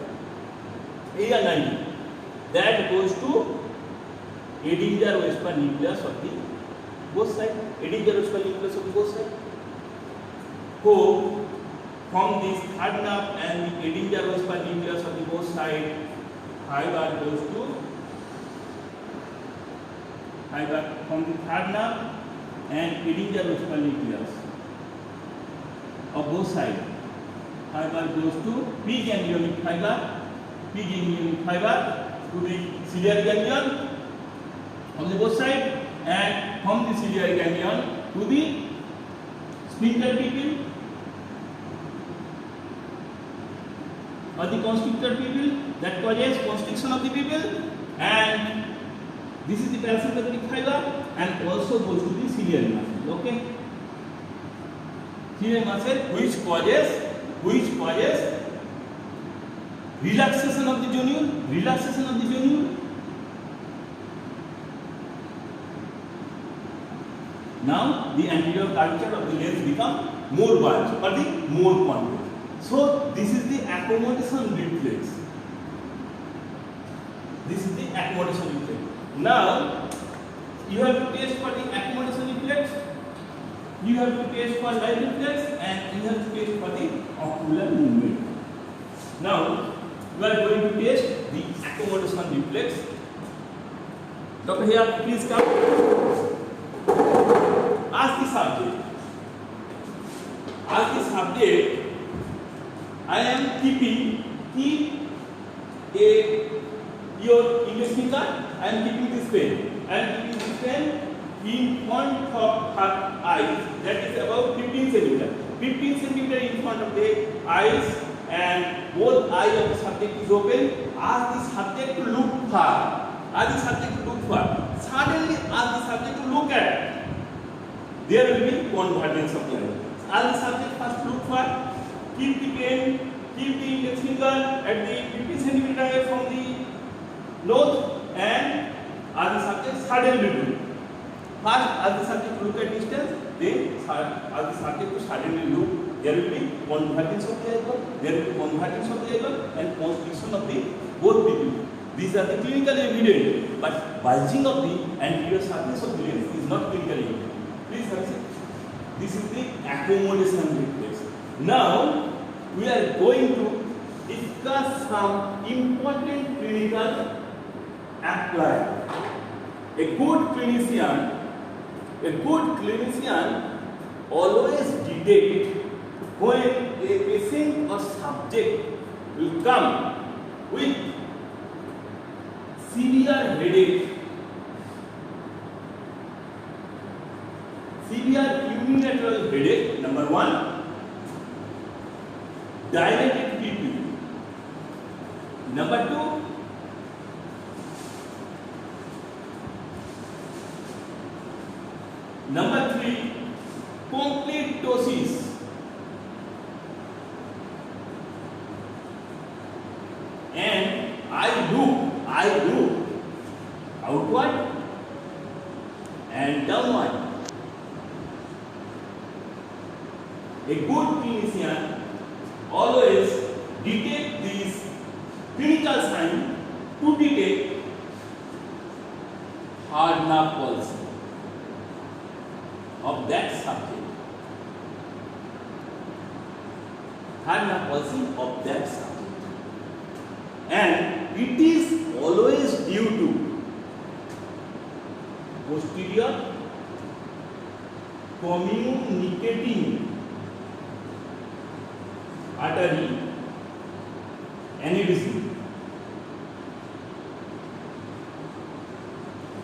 Area 19. that goes to Edinger-Weisbach nucleus of the both side. Edinger-Weisbach nucleus of the both side. So from this third nerve and the Edinger-Weisbach nucleus of the both side, fiber goes to fiber from the third nerve and Edinger-Weisbach nucleus of both sides. Fiber goes to preganglionic fiber to the ciliary ganglion on the both side, and from the ciliary ganglion to the sphincter pupil or the constrictor pupil that causes constriction of the pupil, and this is the parasympathetic fiber, and also goes to the ciliary muscle. Okay, ciliary muscle which causes relaxation of the geniule. Now the anterior curvature of the lens become more bulge or the more convex. So this is the accommodation reflex. Now you have to test for the accommodation reflex, you have to test for light reflex, and you have to test for the ocular movement. Now we are going to test the accommodation reflex. Doctor here, please come. Ask the subject, I am keep your index finger, I am keeping this pen in front of her eyes, that is about 15 centimeter in front of the eyes, and both eyes of the subject is open. Ask the subject to look far. Suddenly ask the subject to look at. There will be convergence of the eye. Ask the subject first look far. Keep the pen, keep the index finger at the 15 centimeter away from the nose, and ask the subject suddenly look. First ask the subject to look at distance, then ask the subject to suddenly look. There will be convergence of the eyeball, and constriction of the both pupils. These are the clinically evident, but bulging of the anterior surface of the lens is not clinically evident. Please have a seat. This is the accommodation reflex. Now we are going to discuss some important clinical apply. A good clinician always detect when a patient or subject will come with severe headache, severe unilateral headache, number 1, dilated pupil, number 2, number 3, complete ptosis, and I look outward and downward. A good clinician always detect these clinical signs to detect hard nerve pulse of that subject. And it is always due to posterior communicating artery aneurysm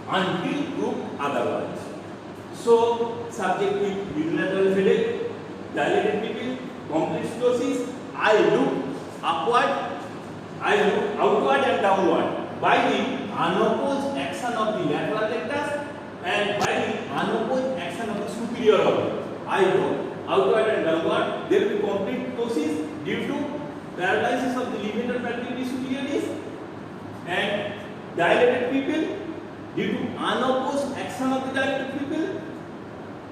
until proved otherwise. So subject with unilateral headache, dilated pupil, complete ptosis, I look upward, I look outward and downward by the unopposed action of the lateral rectus and by the unopposed action of the superior orbit. I look outward and downward. There will be complete ptosis due to paralysis of the levator palpebris superioris, and dilated pupil due to unopposed action of the dilated pupil.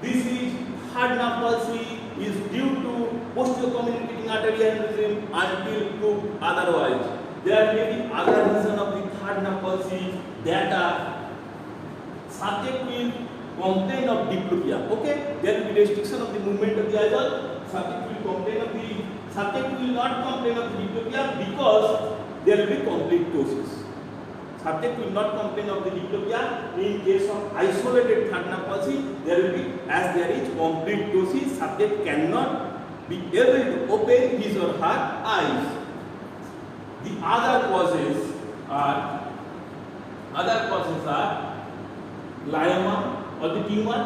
This is hard nerve palsy is due to posterior communicating artery aneurysm until proved otherwise. There may be other reason of the third nerve palsy that are subject will complain of diplopia. Okay, there will be restriction of the movement of the eyeball. Subject will not complain of the diplopia because there will be complete ptosis. Subject will not complain of the diplopia in case of isolated third nerve palsy. There will be, as there is complete ptosis, subject cannot be able to open his or her eyes. The other causes are glioma or the tumor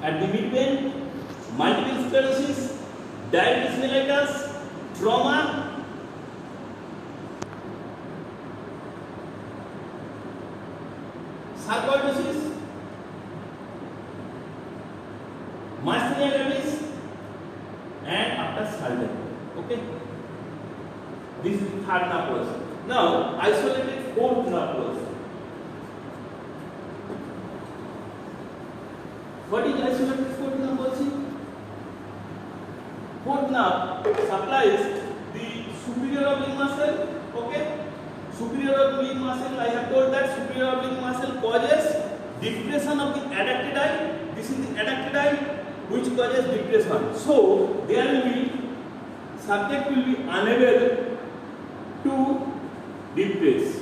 at the midbrain, multiple sclerosis, diabetes mellitus, trauma, sarcoidosis, myasthenia gravis, and after surgery. Okay, this is the third nerve palsy. Now, isolated fourth nerve palsy. What is isolated fourth nerve palsy? Fourth nerve supplies the superior oblique muscle. Okay, superior oblique muscle. I have told that superior oblique muscle causes depression of the adducted eye. This is the adducted eye which causes depression. So there will be subject will be unable to depress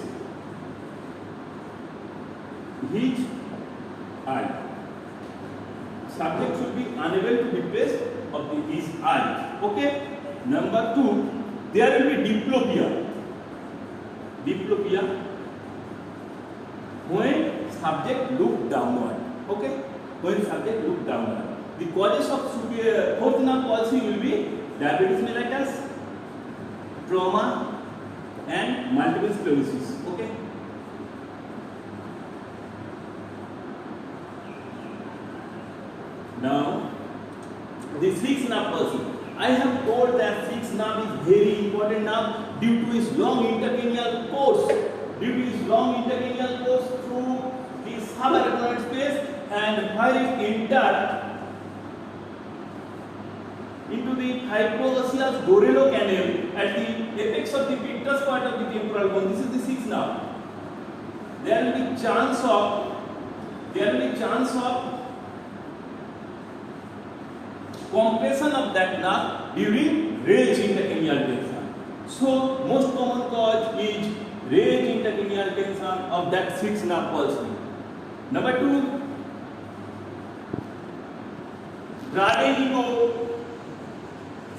his eye. Subject should be unable to depress of his eye. Okay. Number 2, there will be diplopia. Diplopia when subject look downward. Okay. When subject look downward. The causes of fourth nerve palsy will be diabetes mellitus, trauma, and multiple sclerosis. Okay. Now, the sixth nerve palsy. I have told that sixth nerve is very important nerve due to its long intercranial course. Due to its long intercranial course through the subarachnoid space, and while it entered into the hypoglossal Dorello canal at the apex of the pectus part of the temporal bone. This is the sixth nerve. There will be chance of compression of that nerve during range intercranial tension. So most common cause is range intercranial tension of that sixth nerve palsy. Number 2, Gardenigo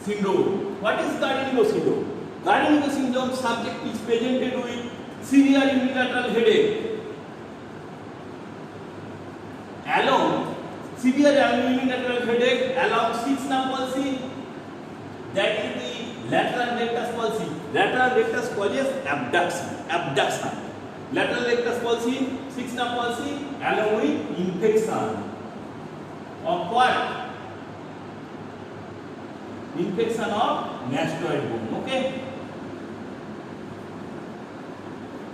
syndrome. What is Gardenigo syndrome? Gardenigo syndrome subject is presented with severe unilateral headache along unilateral headache along sixth nerve palsy, that is the lateral rectus palsy. Lateral rectus causes abduction. Lateral rectus palsy, sixth nerve palsy along with infection of what? Infection of mastoid bone. Okay.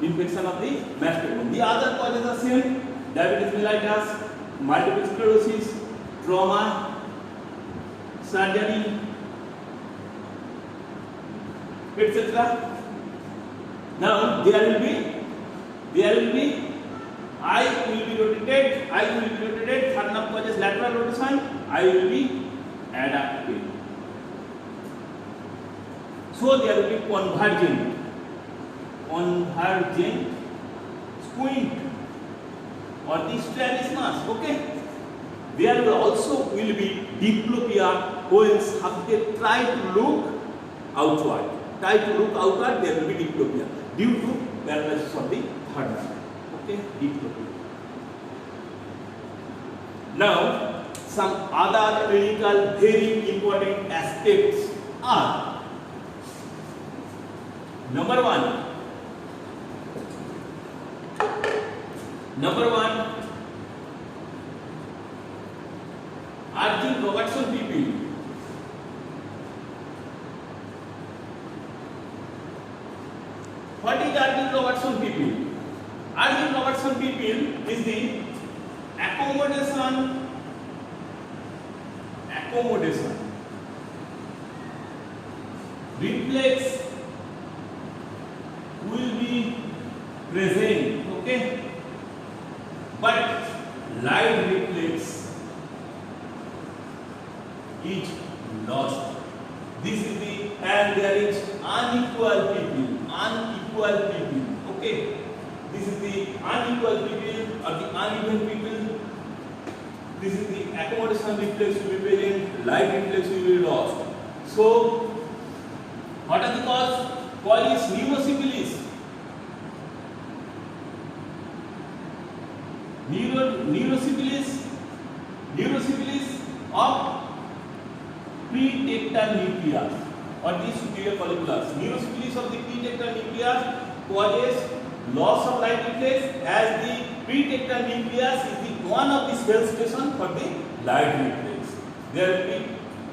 Infection of the mastoid bone. The other causes are same: diabetes mellitus, multiple sclerosis, trauma, surgery, etc. Now there will be eye will be rotated, third nerve causes lateral rotation, eye will be adducted. So there will be convergent squint or the strabismus. Okay. There will also be diplopia when subject try to look outward. There will be diplopia due to paralysis of the third nerve. Okay, diplopia. Now, some other clinical very important aspects are: Number one, Artin-Robertson pupil. What is Artin-Robertson pupil? Artin-Robertson pupil is the accommodation reflex will be present, okay, but light reflex is lost. This is the, and there is unequal people, okay. This is the unequal people or the uneven people. This is the accommodation reflex will be present, light reflex will be lost. So, what are the cause? Cause is neurosyphilis. Neurosyphilis of pretectal nucleus or the superior colliculus. Neurosyphilis of the pretectal nucleus causes loss of light reflex, as the pretectal nucleus is the one of the cell station for the light reflex. There will be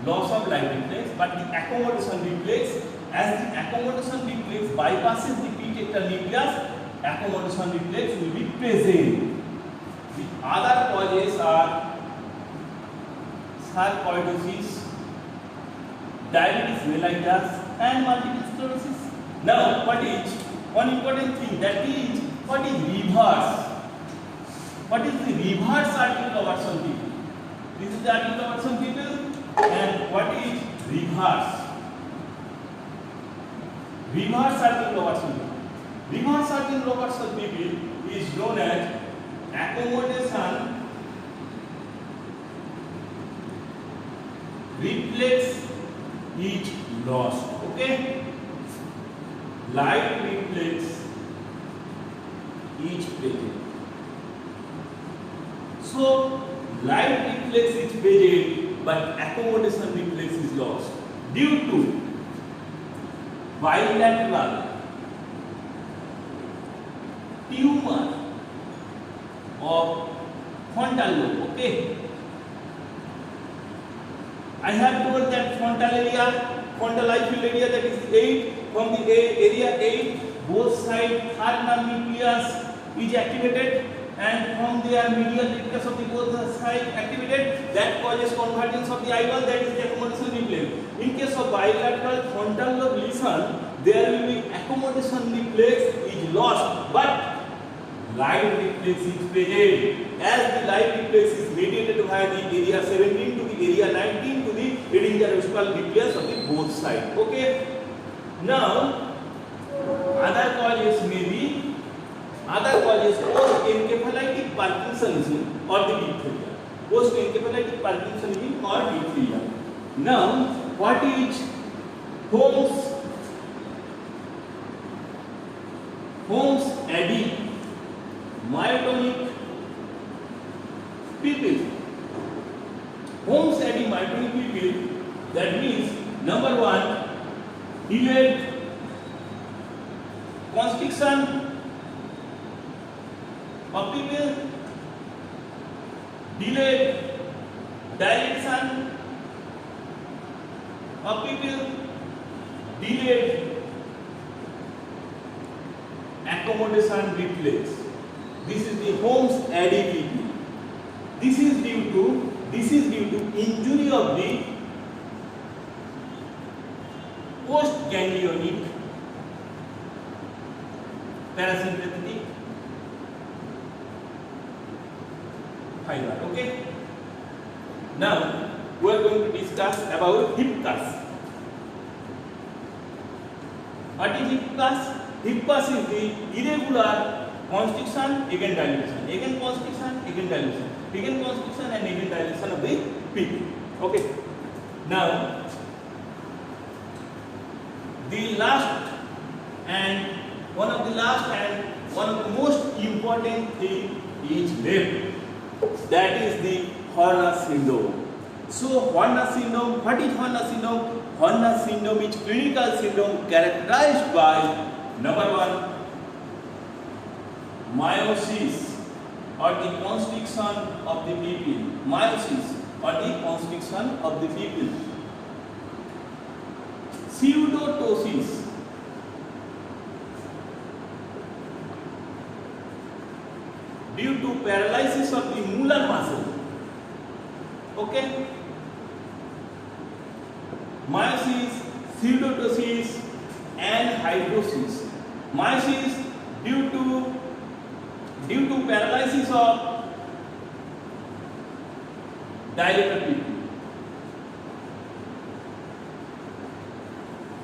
loss of light reflex, but the accommodation reflex, as the accommodation reflex bypasses the pretectal nucleus, accommodation reflex will be present. The other causes are sarcoidosis, diabetes mellitus, and multiple sclerosis. Now, what is one important thing, that is, what is reverse? What is the reverse articular conversion people? This is the articular conversion people, and what is reverse? Reverse articular conversion people. Reverse articular conversion people is known as accommodation reflex is lost, okay. Light reflex is present. So light reflex is present, but accommodation reflex is lost due to bilateral tumor of frontal lobe, okay. I have told that frontal area, frontal eye field area, that is 8, from the area 8, both sides third nerve nucleus is activated, and from their medial radius of the both sides activated, that causes convergence of the eyeball, that is the accommodation reflex. In case of bilateral frontal lobe lesion, there will be accommodation reflex is lost, but light reflex is present, as the light reflex is mediated via the area 17 to the area 19 to the radial nucleus of the both sides, okay. Now, other causes may be, other causes post-encephalitic Parkinsonism or the diphtheria. Post-encephalitic Parkinsonism or diphtheria. Now, what is Holmes-Addy myotonic people? Holmes-Addy myotonic people, that means number 1, delayed constriction of people, delayed dilation of people, delayed accommodation reflex. This is the Holmes-Addy people. This is due to injury of the post-ganglionic parasympathetic fiber. Okay. Now we are going to discuss about HIPCAS. What is HIPCAS? HIPCAS is the irregular constriction, again dilation, again constriction, again dilation, again constriction, and again dilation of the people. Okay. Now, the last and one of the most important thing is left. That is the Horner syndrome. So, Horner syndrome. What is Horner syndrome? Horner syndrome is clinical syndrome characterized by number 1, meiosis or the constriction of the pupil. Meiosis or the constriction of the pupil. Pseudotosis. Due to paralysis of the molar muscle. Okay. Meiosis, pseudotosis, and hydrosis. Meiosis due to paralysis of dilated pupil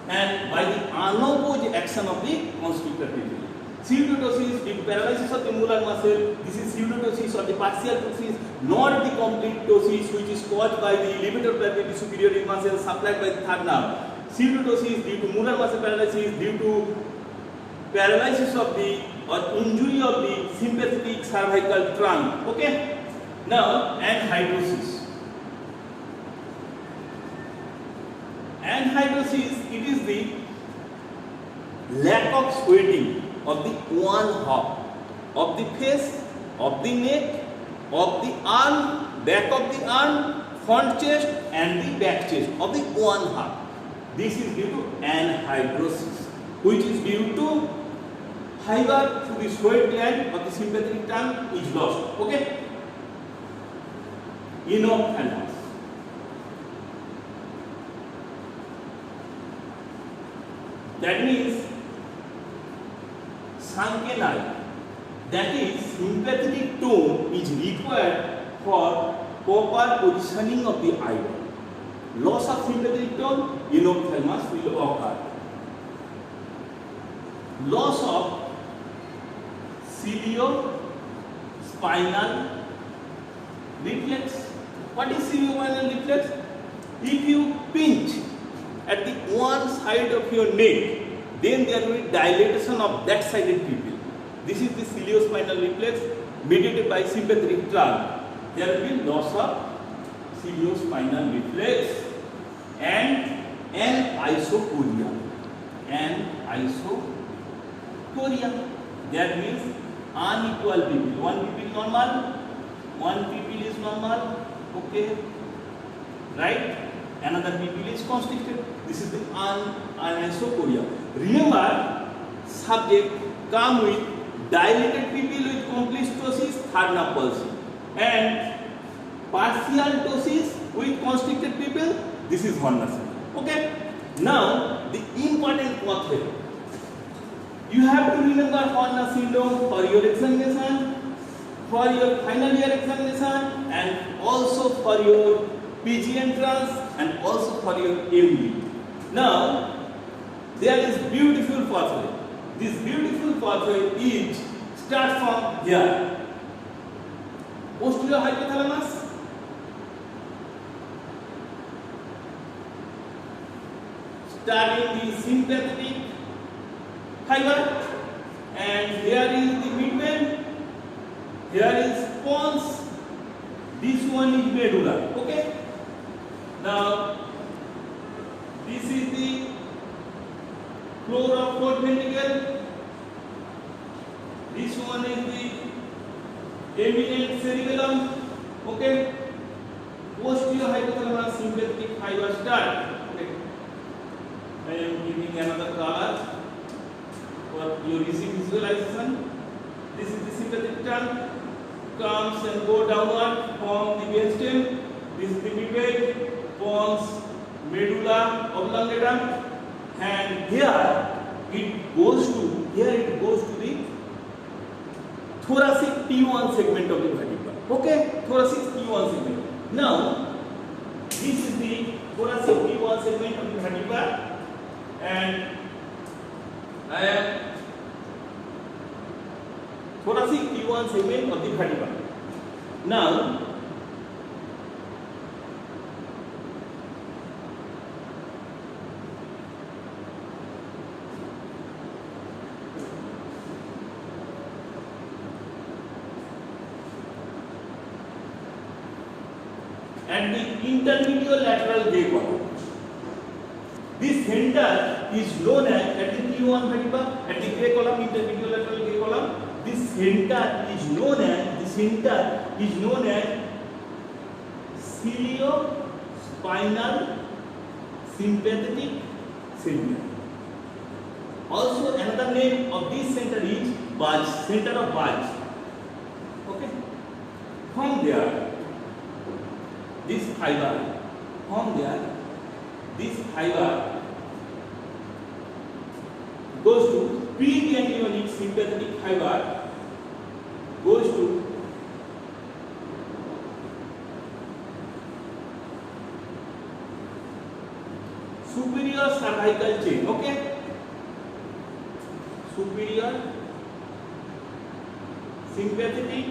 and by the unopposed action of the constrictor pupil. Pseudotosis due to paralysis of the molar muscle. This is pseudotosis or the partial ptosis, not the complete ptosis, which is caused by the levator brachii superior muscle supplied by the third nerve. Pseudotosis due to molar muscle paralysis, due to paralysis of the or injury of the sympathetic cervical trunk. Okay. Now, anhidrosis. Anhidrosis, it is the lack of sweating of the one half of the face, of the neck, of the arm, back of the arm, front chest and the back chest of the one half. This is due to anhidrosis, which is due to fiber through the sweat gland of the sympathetic trunk is lost. Okay. Enophthalmos. That means sunken eye. That is, sympathetic tone is required for proper positioning of the eyeball. Loss of sympathetic tone, enophthalmos will occur. Loss of cilio-spinal reflex. What is cilio-spinal reflex? If you pinch at the one side of your neck, then there will be dilatation of that sided pupil. This is the cilio-spinal reflex mediated by sympathetic trunk. There will be loss of cilio-spinal reflex and anisocoria. Anisocoria. That means unequal pupil. One pupil normal, one pupil is normal. Okay, right? Another pupil is constricted. This is the anisocoria. Remember, subject come with dilated pupil with complete ptosis, third nerve palsy, and partial ptosis with constricted pupil. This is Horner syndrome. Okay. Now the important pathway. You have to remember Horner syndrome for your examination, for your final year examination, and also for your PG entrance, and also for your MD. Now, there is beautiful pathway. This beautiful pathway is start from here. Posterior hypothalamus, starting the sympathetic fiber, and here is the midbrain, here is pons, this one is medulla. Okay. Now, this is the floor of fourth ventricle. This one is the eminent cerebellum. Okay. Posterior hypothalamus sympathetic fiber start. Okay. I am giving another color for your easy visualization. This is the sympathetic trunk, comes and go downward from the brainstem. This is the midbrain, pons, medulla oblongata, and here it goes to the thoracic T1 segment of the vertebra. Okay, thoracic T1 segment. Now, this is the thoracic T1 segment of the vertebra, and I am thoracic T1 segment of the vertebra. Now, and the intermediolateral gray column. This center is known as, at the T1 vertebra, at the gray column, intermediolateral gray column, this center is known as cilio-spinal sympathetic center. Also, another name of this center is bulge, center of bulge. Okay. From there, this fiber goes to preganglionic sympathetic fiber goes to superior cervical chain. Okay, superior sympathetic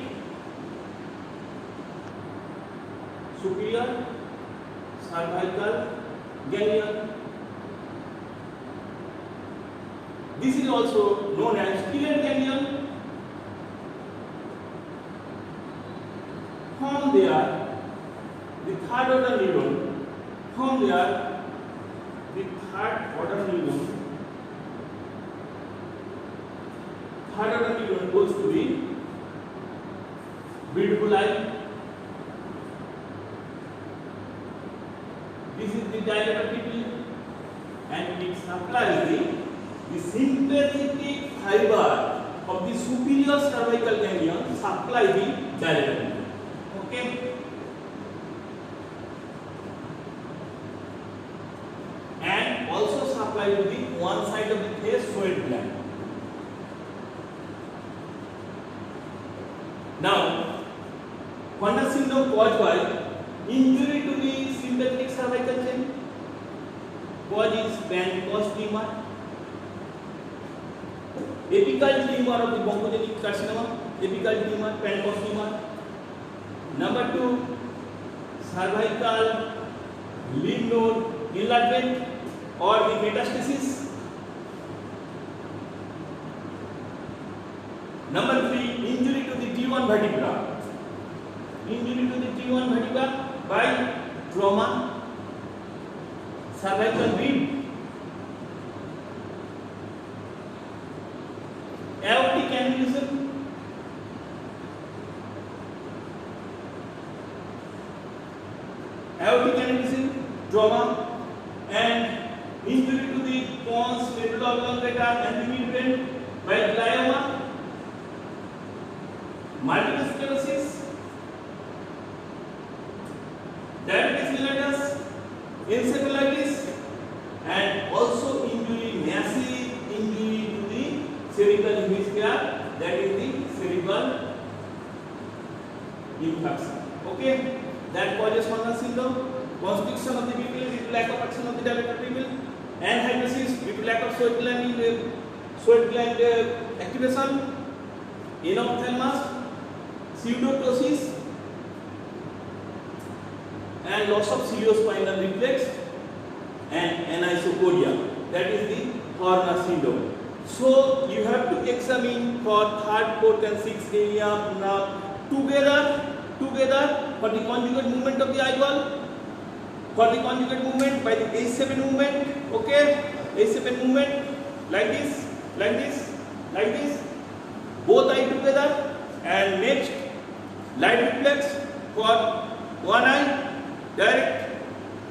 superior cervical ganglion. This is also known as stellate ganglion. From there, the third order neuron. From there, the third order neuron goes to the vidiculi. This is the dilator pupil, and it supplies the sympathetic fiber of the superior cervical ganglion supply the dilator pupil. Okay. And also supply to the one side of the face, sweat gland. Now, Horner syndrome caused by injury to the sympathetic cervical chain. Cause is Pancoast tumor. Apical tumor of the bronchogenic carcinoma. Apical tumor, Pancoast tumor. Number 2, cervical lymph node enlargement or the metastasis. Number 3, injury to the T1 vertebra. Injury to the T1 vertebra by trauma, cervical rib, aortic aneurysm, trauma, and injury to the pons, medulla oblongata, and the midbrain by glioma, multiple sclerosis, diabetes mellitus, encephalitis, and also massive injury to the cerebral hemisphere, that is the cerebral infarction. Okay, that causes Horner syndrome. Constriction of the pupil due to lack of action of the dilator pupil, anhydrosis due to lack of sweat gland activation, enophthalmos, pseudotosis, and loss of ciliospinal reflex, and anisocoria. That is the Horner syndrome. So you have to examine for third, fourth, and sixth area now together for the conjugate movement of the eyeball. For the conjugate movement by the H7 movement, okay, H7 movement like this, both eye together, and next light reflex for one eye, direct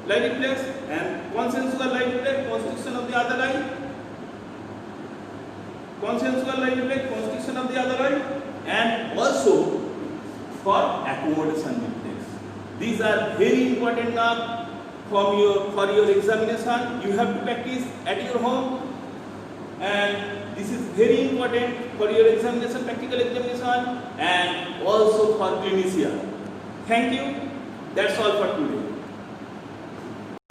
light reflex, and consensual light reflex, constriction of the other eye, consensual light reflex, constriction of the other eye, and also for accommodation reflex. These are very important now. For your examination, you have to practice at your home, and this is very important for your examination, practical examination, and also for clinician. Thank you. That's all for today.